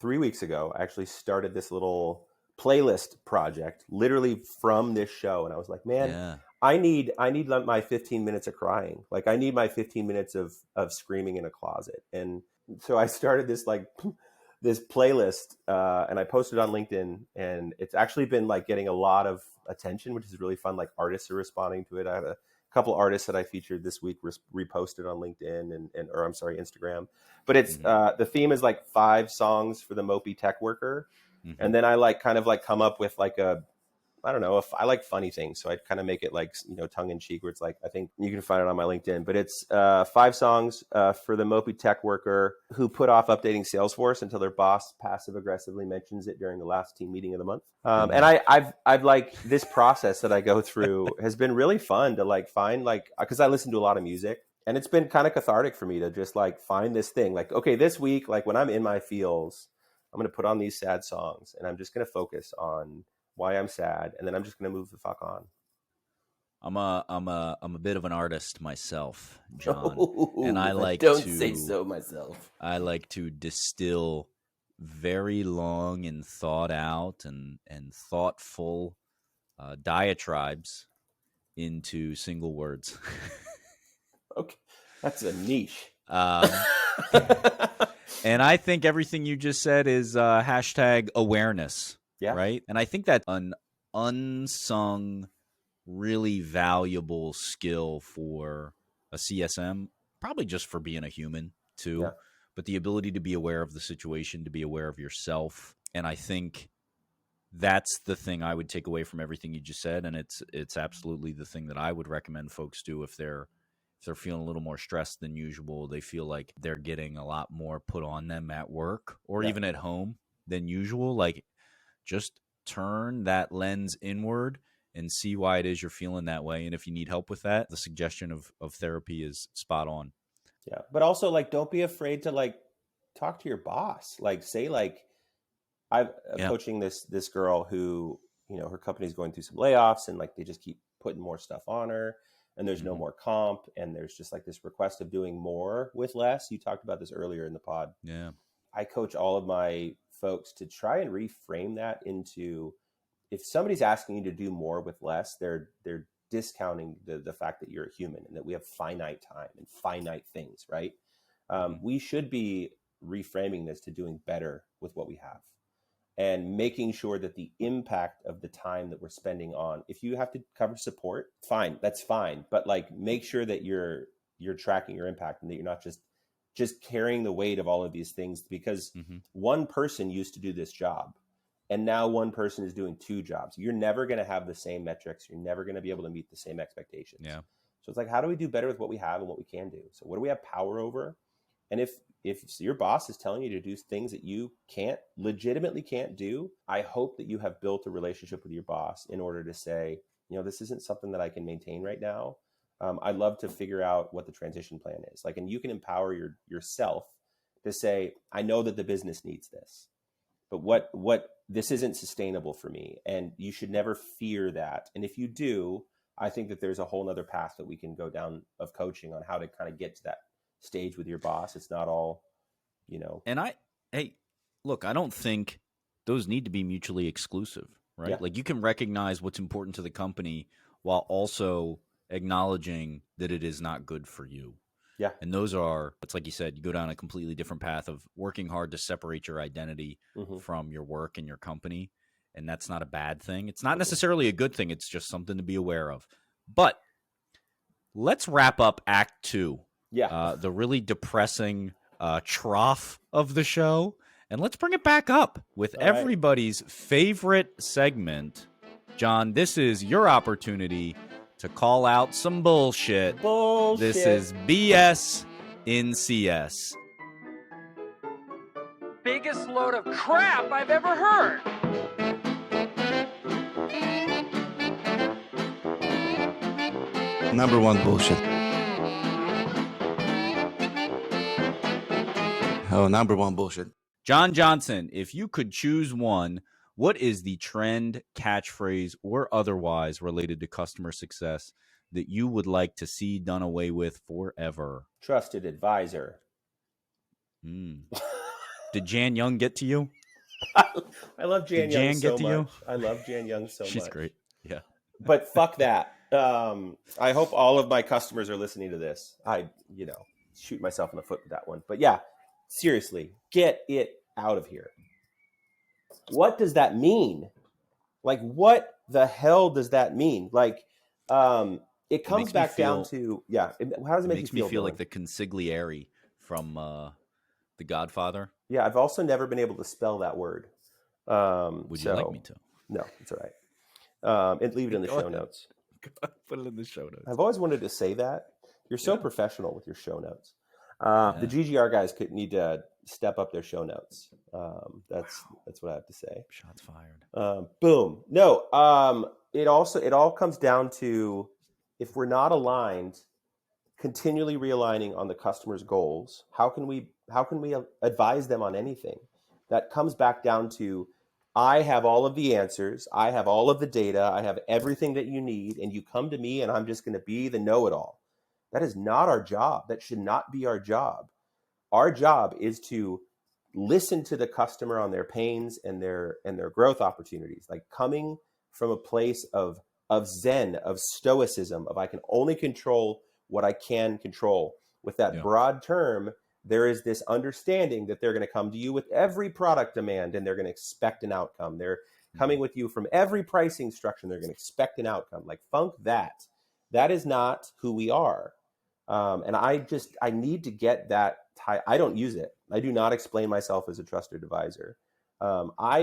Speaker 1: 3 weeks ago, I actually started this little playlist project, literally from this show, and I was like, man, I need my 15 minutes of crying. Like, I need my 15 minutes of screaming in a closet. And so I started this this playlist, and I posted on LinkedIn, and it's actually been getting a lot of attention, which is really fun. Like, artists are responding to it. I had a couple artists that I featured this week reposted on LinkedIn or I'm sorry, Instagram. But it's the theme is 5 songs for the mopey tech worker. And then I kind of come up with I don't know, if I like funny things. So I'd kind of make it tongue in cheek, where it's I think you can find it on my LinkedIn, but it's 5 songs for the mopey tech worker who put off updating Salesforce until their boss passive aggressively mentions it during the last team meeting of the month. And I've this process that I go through has been really fun to find, cause I listen to a lot of music, and it's been kind of cathartic for me to just find this thing. Okay, this week, when I'm in my feels, I'm going to put on these sad songs, and I'm just going to focus on why I'm sad, and then I'm just going to move the fuck on.
Speaker 2: I'm a bit of an artist myself, John, and
Speaker 1: don't say so myself.
Speaker 2: I like to distill very long and thought out and thoughtful diatribes into single words.
Speaker 1: Okay, that's a niche.
Speaker 2: And I think everything you just said is hashtag awareness.
Speaker 1: Yeah.
Speaker 2: Right. And I think that's an unsung, really valuable skill for a CSM, probably just for being a human too, but the ability to be aware of the situation, to be aware of yourself. And I think that's the thing I would take away from everything you just said. And it's absolutely the thing that I would recommend folks do if they're feeling a little more stressed than usual. They feel like they're getting a lot more put on them at work or even at home than usual. Just turn that lens inward and see why it is you're feeling that way. And if you need help with that, the suggestion of therapy is spot on.
Speaker 1: Yeah. But also don't be afraid to talk to your boss. Say I'm coaching this girl who, her company's going through some layoffs, and they just keep putting more stuff on her, and there's no more comp. And there's just this request of doing more with less. You talked about this earlier in the pod.
Speaker 2: Yeah.
Speaker 1: I coach all of my folks to try and reframe that into, if somebody's asking you to do more with less, they're discounting the fact that you're a human and that we have finite time and finite things, right? We should be reframing this to doing better with what we have, and making sure that the impact of the time that we're spending on, if you have to cover support, fine, that's fine. But make sure that you're tracking your impact, and that you're not just carrying the weight of all of these things, because one person used to do this job, and now one person is doing 2 jobs. You're never going to have the same metrics. You're never going to be able to meet the same expectations. Yeah. So it's how do we do better with what we have and what we can do? So what do we have power over? And if your boss is telling you to do things that you legitimately can't do, I hope that you have built a relationship with your boss in order to say, this isn't something that I can maintain right now. I'd love to figure out what the transition plan is. And you can empower yourself to say, I know that the business needs this, but what this isn't sustainable for me. And you should never fear that. And if you do, I think that there's a whole nother path that we can go down of coaching on how to kind of get to that stage with your boss. It's not all,
Speaker 2: And look, I don't think those need to be mutually exclusive, right?
Speaker 1: Yeah.
Speaker 2: Like you can recognize what's important to the company while also acknowledging that it is not good for you.
Speaker 1: Yeah.
Speaker 2: And those are, it's like you said, you go down a completely different path of working hard to separate your identity from your work and your company. And that's not a bad thing. It's not necessarily a good thing. It's just something to be aware of. But let's wrap up Act 2.
Speaker 1: Yeah.
Speaker 2: The really depressing trough of the show. And let's bring it back up with
Speaker 1: All right.
Speaker 2: everybody's favorite segment. John, this is your opportunity to call out some bullshit.
Speaker 1: Bullshit.
Speaker 2: This is BS in CS.
Speaker 3: Biggest load of crap I've ever heard.
Speaker 4: Number one bullshit. Oh, number one bullshit.
Speaker 2: Jon Johnson, if you could choose one, what is the trend, catchphrase, or otherwise related to customer success that you would like to see done away with forever?
Speaker 1: Trusted advisor.
Speaker 2: Did Jan Young get to you?
Speaker 1: I love Jan
Speaker 2: Did
Speaker 1: Young
Speaker 2: Jan
Speaker 1: so
Speaker 2: get to you?
Speaker 1: much. I love Jan Young so much.
Speaker 2: She's great. Yeah.
Speaker 1: But fuck that. I hope all of my customers are listening to this. I shoot myself in the foot with that one. But yeah, seriously, get it out of here. What does that mean? Like, what the hell does that mean? Like, it comes back down to, how does it make
Speaker 2: makes
Speaker 1: you
Speaker 2: me feel like
Speaker 1: Dylan?
Speaker 2: the Consigliere from The Godfather.
Speaker 1: Yeah, I've also never been able to spell that word.
Speaker 2: Would you like me to?
Speaker 1: No, it's all right. And leave it in the
Speaker 2: Go
Speaker 1: show
Speaker 2: ahead.
Speaker 1: notes.
Speaker 2: Put it in the show notes.
Speaker 1: I've always wanted to say that. You're so professional with your show notes.
Speaker 2: Yeah.
Speaker 1: The GGR guys need to step up their show notes. That's what I have to say.
Speaker 2: Shots fired.
Speaker 1: Boom. No. It all comes down to, if we're not aligned, continually realigning on the customer's goals. How can we advise them on anything? That comes back down to, I have all of the answers. I have all of the data. I have everything that you need. And you come to me and I'm just going to be the know-it-all. That is not our job. That should not be our job. Our job is to listen to the customer on their pains and their growth opportunities, like coming from a place of Zen, of stoicism, of I can only control what I can control. With that broad term, there is this understanding that they're going to come to you with every product demand and they're going to expect an outcome. They're coming with you from every pricing structure and they're going to expect an outcome. Like, funk that. That is not who we are. And I need to get that. I don't use it. I do not explain myself as a trusted advisor. I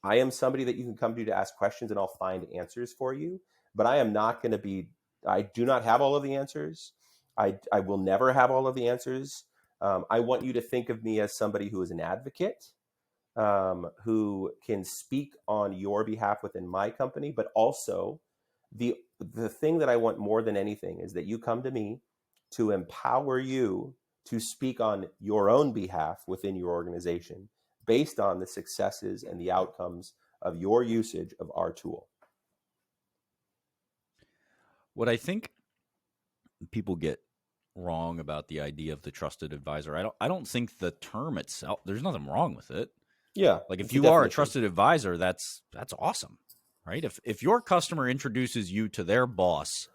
Speaker 1: am somebody that you can come to ask questions and I'll find answers for you, but I am not going to be, I do not have all of the answers. I will never have all of the answers. I want you to think of me as somebody who is an advocate, who can speak on your behalf within my company, but also the thing that I want more than anything is that you come to me to empower you to speak on your own behalf within your organization based on the successes and the outcomes of your usage of our tool.
Speaker 2: What I think people get wrong about the idea of the trusted advisor, I don't think the term itself, there's nothing wrong with it.
Speaker 1: Yeah.
Speaker 2: Like, if you are a trusted advisor, that's awesome, right? If your customer introduces you to their boss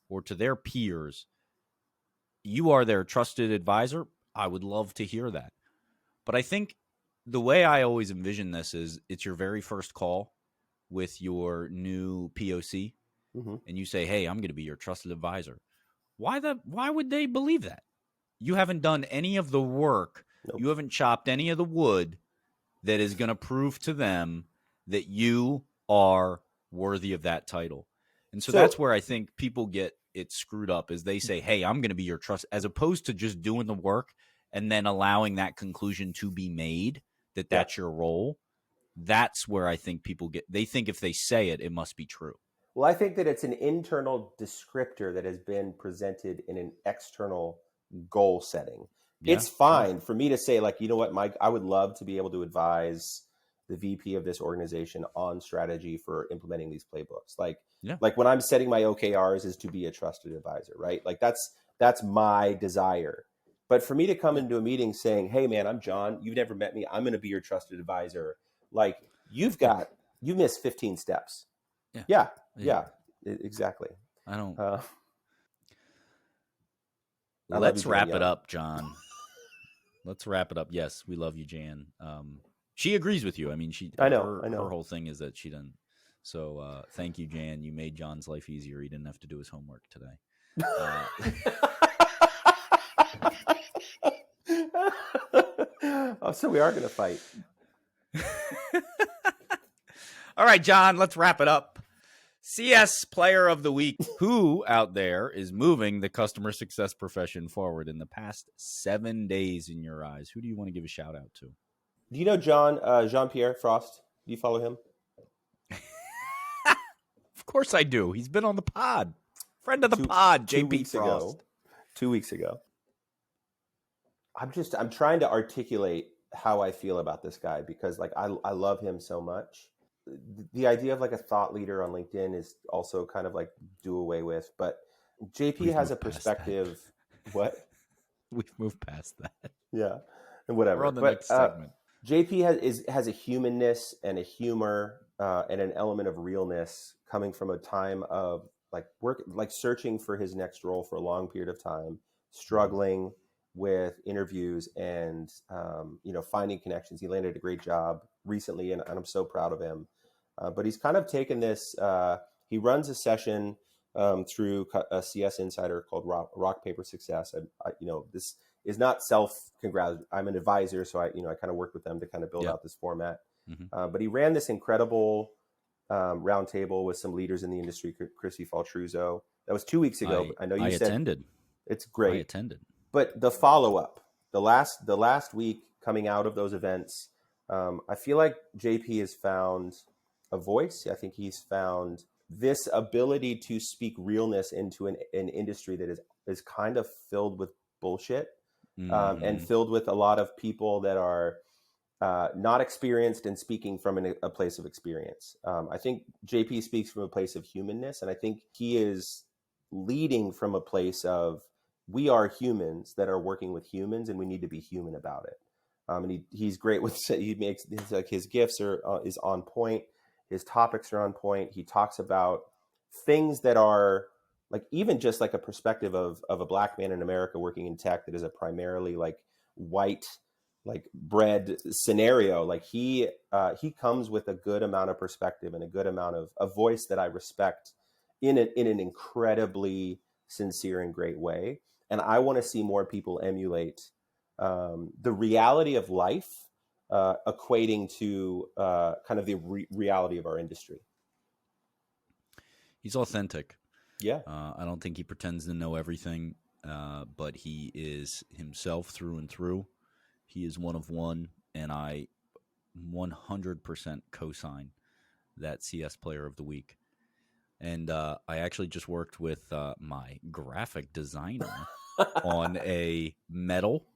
Speaker 2: or to their peers, you are their trusted advisor. I would love to hear that. But I think the way I always envision this is, it's your very first call with your new POC, and you say, hey, I'm going to be your trusted advisor. Why would they believe that? You haven't done any of the work. Nope. You haven't chopped any of the wood that is going to prove to them that you are worthy of that title. And so that's where I think people get it screwed up, is they say, hey, I'm going to be your trust, as opposed to just doing the work and then allowing that conclusion to be made that that's your role. That's where I think people they think if they say it, it must be true.
Speaker 1: Well, I think that it's an internal descriptor that has been presented in an external goal setting. Yeah, it's fine for me to say, like, you know what, Mike, I would love to be able to advise the VP of this organization on strategy for implementing these playbooks. Like when I'm setting my OKRs is to be a trusted advisor, right? Like that's my desire. But for me to come into a meeting saying, "Hey, man, I'm John. You've never met me. I'm going to be your trusted advisor." Like you missed 15 steps. Yeah. Exactly.
Speaker 2: I don't.
Speaker 1: I love
Speaker 2: Let's
Speaker 1: you,
Speaker 2: wrap
Speaker 1: Jan.
Speaker 2: it up, John. Let's wrap it up. Yes, we love you, Jan. She agrees with you. I mean,
Speaker 1: I know.
Speaker 2: her whole thing is that she doesn't. So thank you, Jan. You made John's life easier. He didn't have to do his homework today.
Speaker 1: Oh, so we are going to fight.
Speaker 2: All right, John, let's wrap it up. CS Player of the Week. Who out there is moving the customer success profession forward in the past 7 days in your eyes? Who do you want to give a shout out to?
Speaker 1: Do you know Jean-Pierre Frost? Do you follow him?
Speaker 2: Of course I do. He's been on the pod. Friend of the pod, JP Frost.
Speaker 1: 2 weeks ago. I'm trying to articulate how I feel about this guy because like I love him so much. The idea of like a thought leader on LinkedIn is also kind of like do away with, but JP has a perspective. What?
Speaker 2: We've moved past that.
Speaker 1: Yeah, and whatever.
Speaker 2: We're on the next segment.
Speaker 1: JP has a humanness and a humor and an element of realness coming from a time of like work, like searching for his next role for a long period of time, struggling with interviews and finding connections. He landed a great job recently, and I'm so proud of him. But he's kind of taken this. He runs a session through a CS Insider called Rock Paper Success. This is not self-congratulatory. I'm an advisor, so I kind of worked with them to kind of build out this format. Mm-hmm. But he ran this incredible roundtable with some leaders in the industry, Chrissy Faltruzzo. That was 2 weeks ago. I know you said
Speaker 2: attended.
Speaker 1: It's great.
Speaker 2: I attended.
Speaker 1: But the follow-up, the last week coming out of those events, I feel like JP has found a voice. I think he's found this ability to speak realness into an industry that is kind of filled with bullshit and filled with a lot of people that are not experienced and speaking from a place of experience. I think JP speaks from a place of humanness, and I think he is leading from a place of we are humans that are working with humans, and we need to be human about it. And he's great with his gifts is on point. His topics are on point. He talks about things that are like even just like a perspective of a Black man in America working in tech that is a primarily like white like bread scenario. Like he comes with a good amount of perspective and a good amount of a voice that I respect in an incredibly sincere and great way. And I want to see more people emulate the reality of life equating to kind of the reality of our industry.
Speaker 2: He's authentic.
Speaker 1: Yeah.
Speaker 2: I don't think he pretends to know everything, but he is himself through and through. He is one of one, and I 100% co-sign that CS Player of the Week. And I actually just worked with my graphic designer on a medal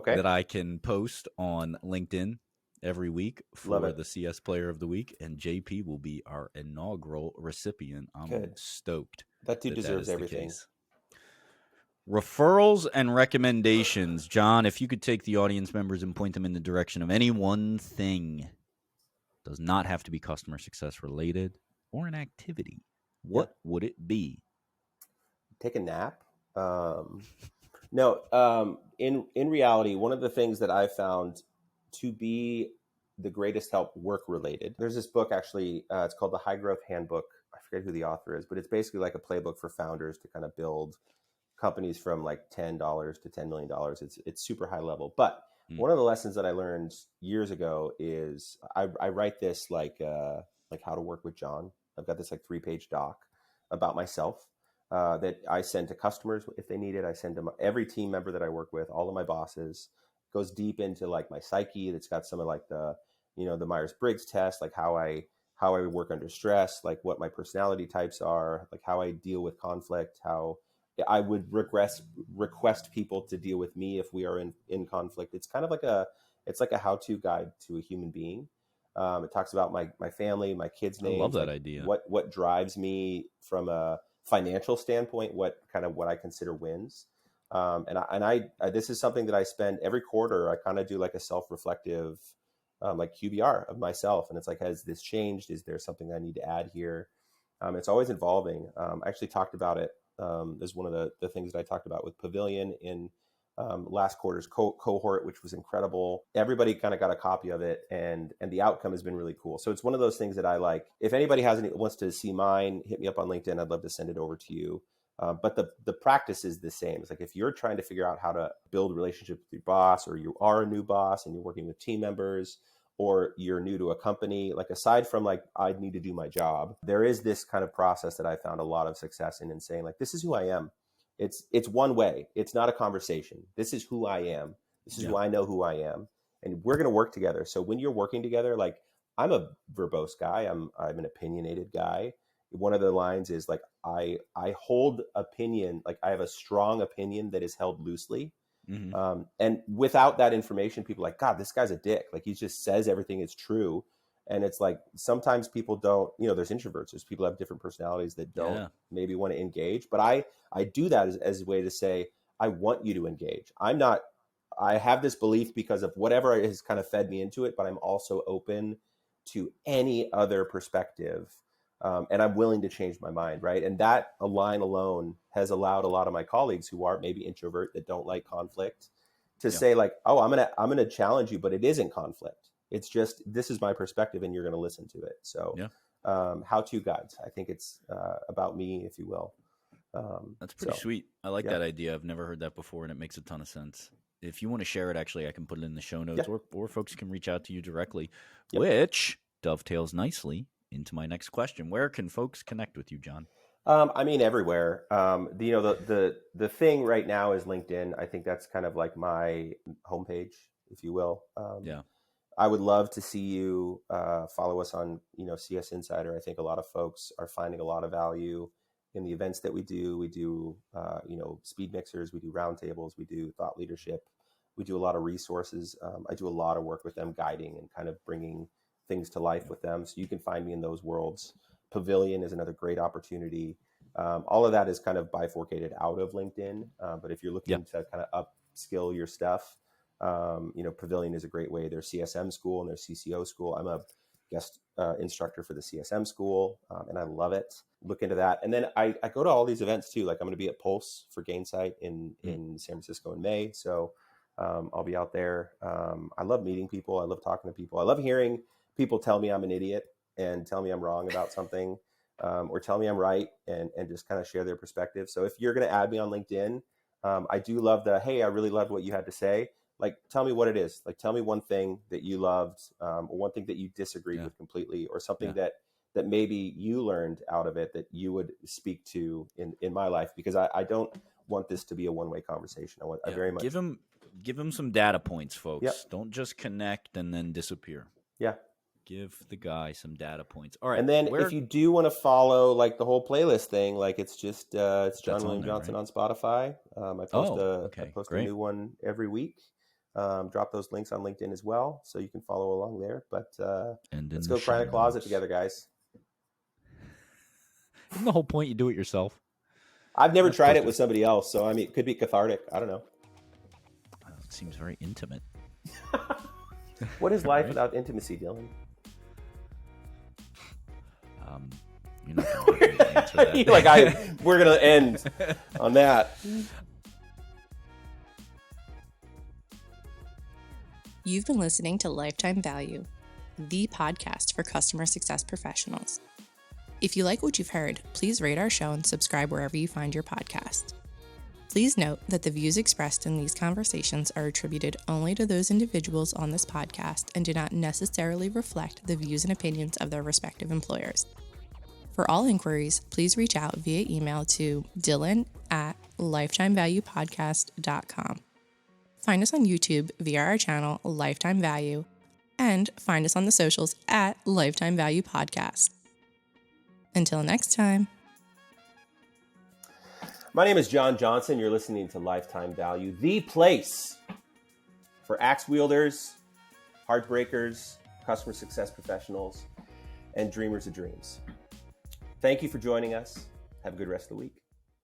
Speaker 2: that I can post on LinkedIn every week for the CS Player of the Week, and JP will be our inaugural recipient. I'm stoked.
Speaker 1: That dude deserves everything.
Speaker 2: Referrals and recommendations. John, if you could take the audience members and point them in the direction of any one thing, does not have to be customer success related or an activity, what would it be?
Speaker 1: Take a nap. No, in reality, one of the things that I found to be the greatest help work related, there's this book actually, it's called the High Growth Handbook. I forget who the author is, but it's basically like a playbook for founders to kind of build companies from like $10 to $10 million. It's super high level. But one of the lessons that I learned years ago is I write this like how to work with John. I've got this like 3-page doc about myself that I send to customers if they need it. I send to every team member that I work with, all of my bosses. It goes deep into like my psyche. That's got some of like the Myers-Briggs test, like how I work under stress, like what my personality types are, like how I deal with conflict, how I would request people to deal with me if we are in conflict. It's kind of like a how-to guide to a human being. It talks about my family, my kids' names.
Speaker 2: I love that idea.
Speaker 1: What drives me from a financial standpoint, what I consider wins. And this is something that I spend every quarter. I kind of do like a self-reflective, like QBR of myself. And it's like, has this changed? Is there something I need to add here? It's always evolving. I actually talked about it. As one of the things that I talked about with Pavilion in last quarter's cohort, which was incredible. Everybody kind of got a copy of it, and the outcome has been really cool. So it's one of those things that I like. If anybody wants to see mine, hit me up on LinkedIn. I'd love to send it over to you. But the practice is the same. It's like if you're trying to figure out how to build relationships with your boss, or you are a new boss and you're working with team members, or you're new to a company, like aside from like, I need to do my job, there is this kind of process that I found a lot of success in saying like, this is who I am. It's one way. It's not a conversation. This is who I am. This is who I know who I am. And we're going to work together. So when you're working together, like I'm a verbose guy. I'm an opinionated guy. One of the lines is like, I hold opinion, like I have a strong opinion that is held loosely. Mm-hmm. And without that information, people are like, God, this guy's a dick. Like he just says everything is true. And it's like, sometimes people don't, there's introverts, there's people have different personalities that don't maybe want to engage. But I do that as a way to say, I want you to engage. I have this belief because of whatever has kind of fed me into it, but I'm also open to any other perspective. And I'm willing to change my mind, right? And that line alone has allowed a lot of my colleagues who are maybe introvert, that don't like conflict, to say like, oh, I'm gonna challenge you, but it isn't conflict. It's just, this is my perspective and you're going to listen to it. So how-to guides, I think it's about me, if you will.
Speaker 2: That's pretty sweet. I like that idea. I've never heard that before, and it makes a ton of sense. If you want to share it, actually, I can put it in the show notes, or folks can reach out to you directly, which dovetails nicely into my next question. Where can folks connect with you, John?
Speaker 1: I mean, everywhere. The thing right now is LinkedIn. I think that's kind of like my homepage, if you will. I would love to see you follow us on, CS Insider. I think a lot of folks are finding a lot of value in the events that we do. We do, speed mixers, we do roundtables, we do thought leadership, we do a lot of resources. I do a lot of work with them, guiding and kind of bringing things to life with them. So you can find me in those worlds. Pavilion is another great opportunity. All of that is kind of bifurcated out of LinkedIn. But if you're looking to kind of upskill your stuff, Pavilion is a great way. There's CSM school and there's CCO school. I'm a guest instructor for the CSM school, and I love it. Look into that. And then I go to all these events too. Like I'm going to be at Pulse for Gainsight in San Francisco in May. So I'll be out there. I love meeting people. I love talking to people. I love hearing people tell me I'm an idiot and tell me I'm wrong about something, or tell me I'm right, and just kind of share their perspective. So if you're going to add me on LinkedIn, I do love hey, I really loved what you had to say. Like, tell me what it is. Like, tell me one thing that you loved, or one thing that you disagreed with completely, or something that maybe you learned out of it that you would speak to in my life, because I don't want this to be a one-way conversation. I very much
Speaker 2: give him some data points, folks. Don't just connect and then disappear. Give the guy some data points. All right.
Speaker 1: And then if you do want to follow like the whole playlist thing, like it's just it's Jon Johnson on Spotify. I post a new one every week. Drop those links on LinkedIn as well, so you can follow along there. But let's go cry in a closet together, guys.
Speaker 2: Isn't the whole point you do it yourself?
Speaker 1: I've never tried it with somebody else, so I mean, it could be cathartic. I don't know.
Speaker 2: It seems very intimate.
Speaker 1: What is life without intimacy, Dillon?
Speaker 2: You're not going to answer that.
Speaker 1: We're going to end on that.
Speaker 5: You've been listening to Lifetime Value, the podcast for customer success professionals. If you like what you've heard, please rate our show and subscribe wherever you find your podcast. Please note that the views expressed in these conversations are attributed only to those individuals on this podcast and do not necessarily reflect the views and opinions of their respective employers. For all inquiries, please reach out via email to Dillon@lifetimevaluepodcast.com. Find us on YouTube via our channel, Lifetime Value, and find us on the socials at Lifetime Value Podcast. Until next time.
Speaker 1: My name is Jon Johnson. You're listening to Lifetime Value, the place for axe wielders, heartbreakers, customer success professionals, and dreamers of dreams. Thank you for joining us. Have a good rest of the week.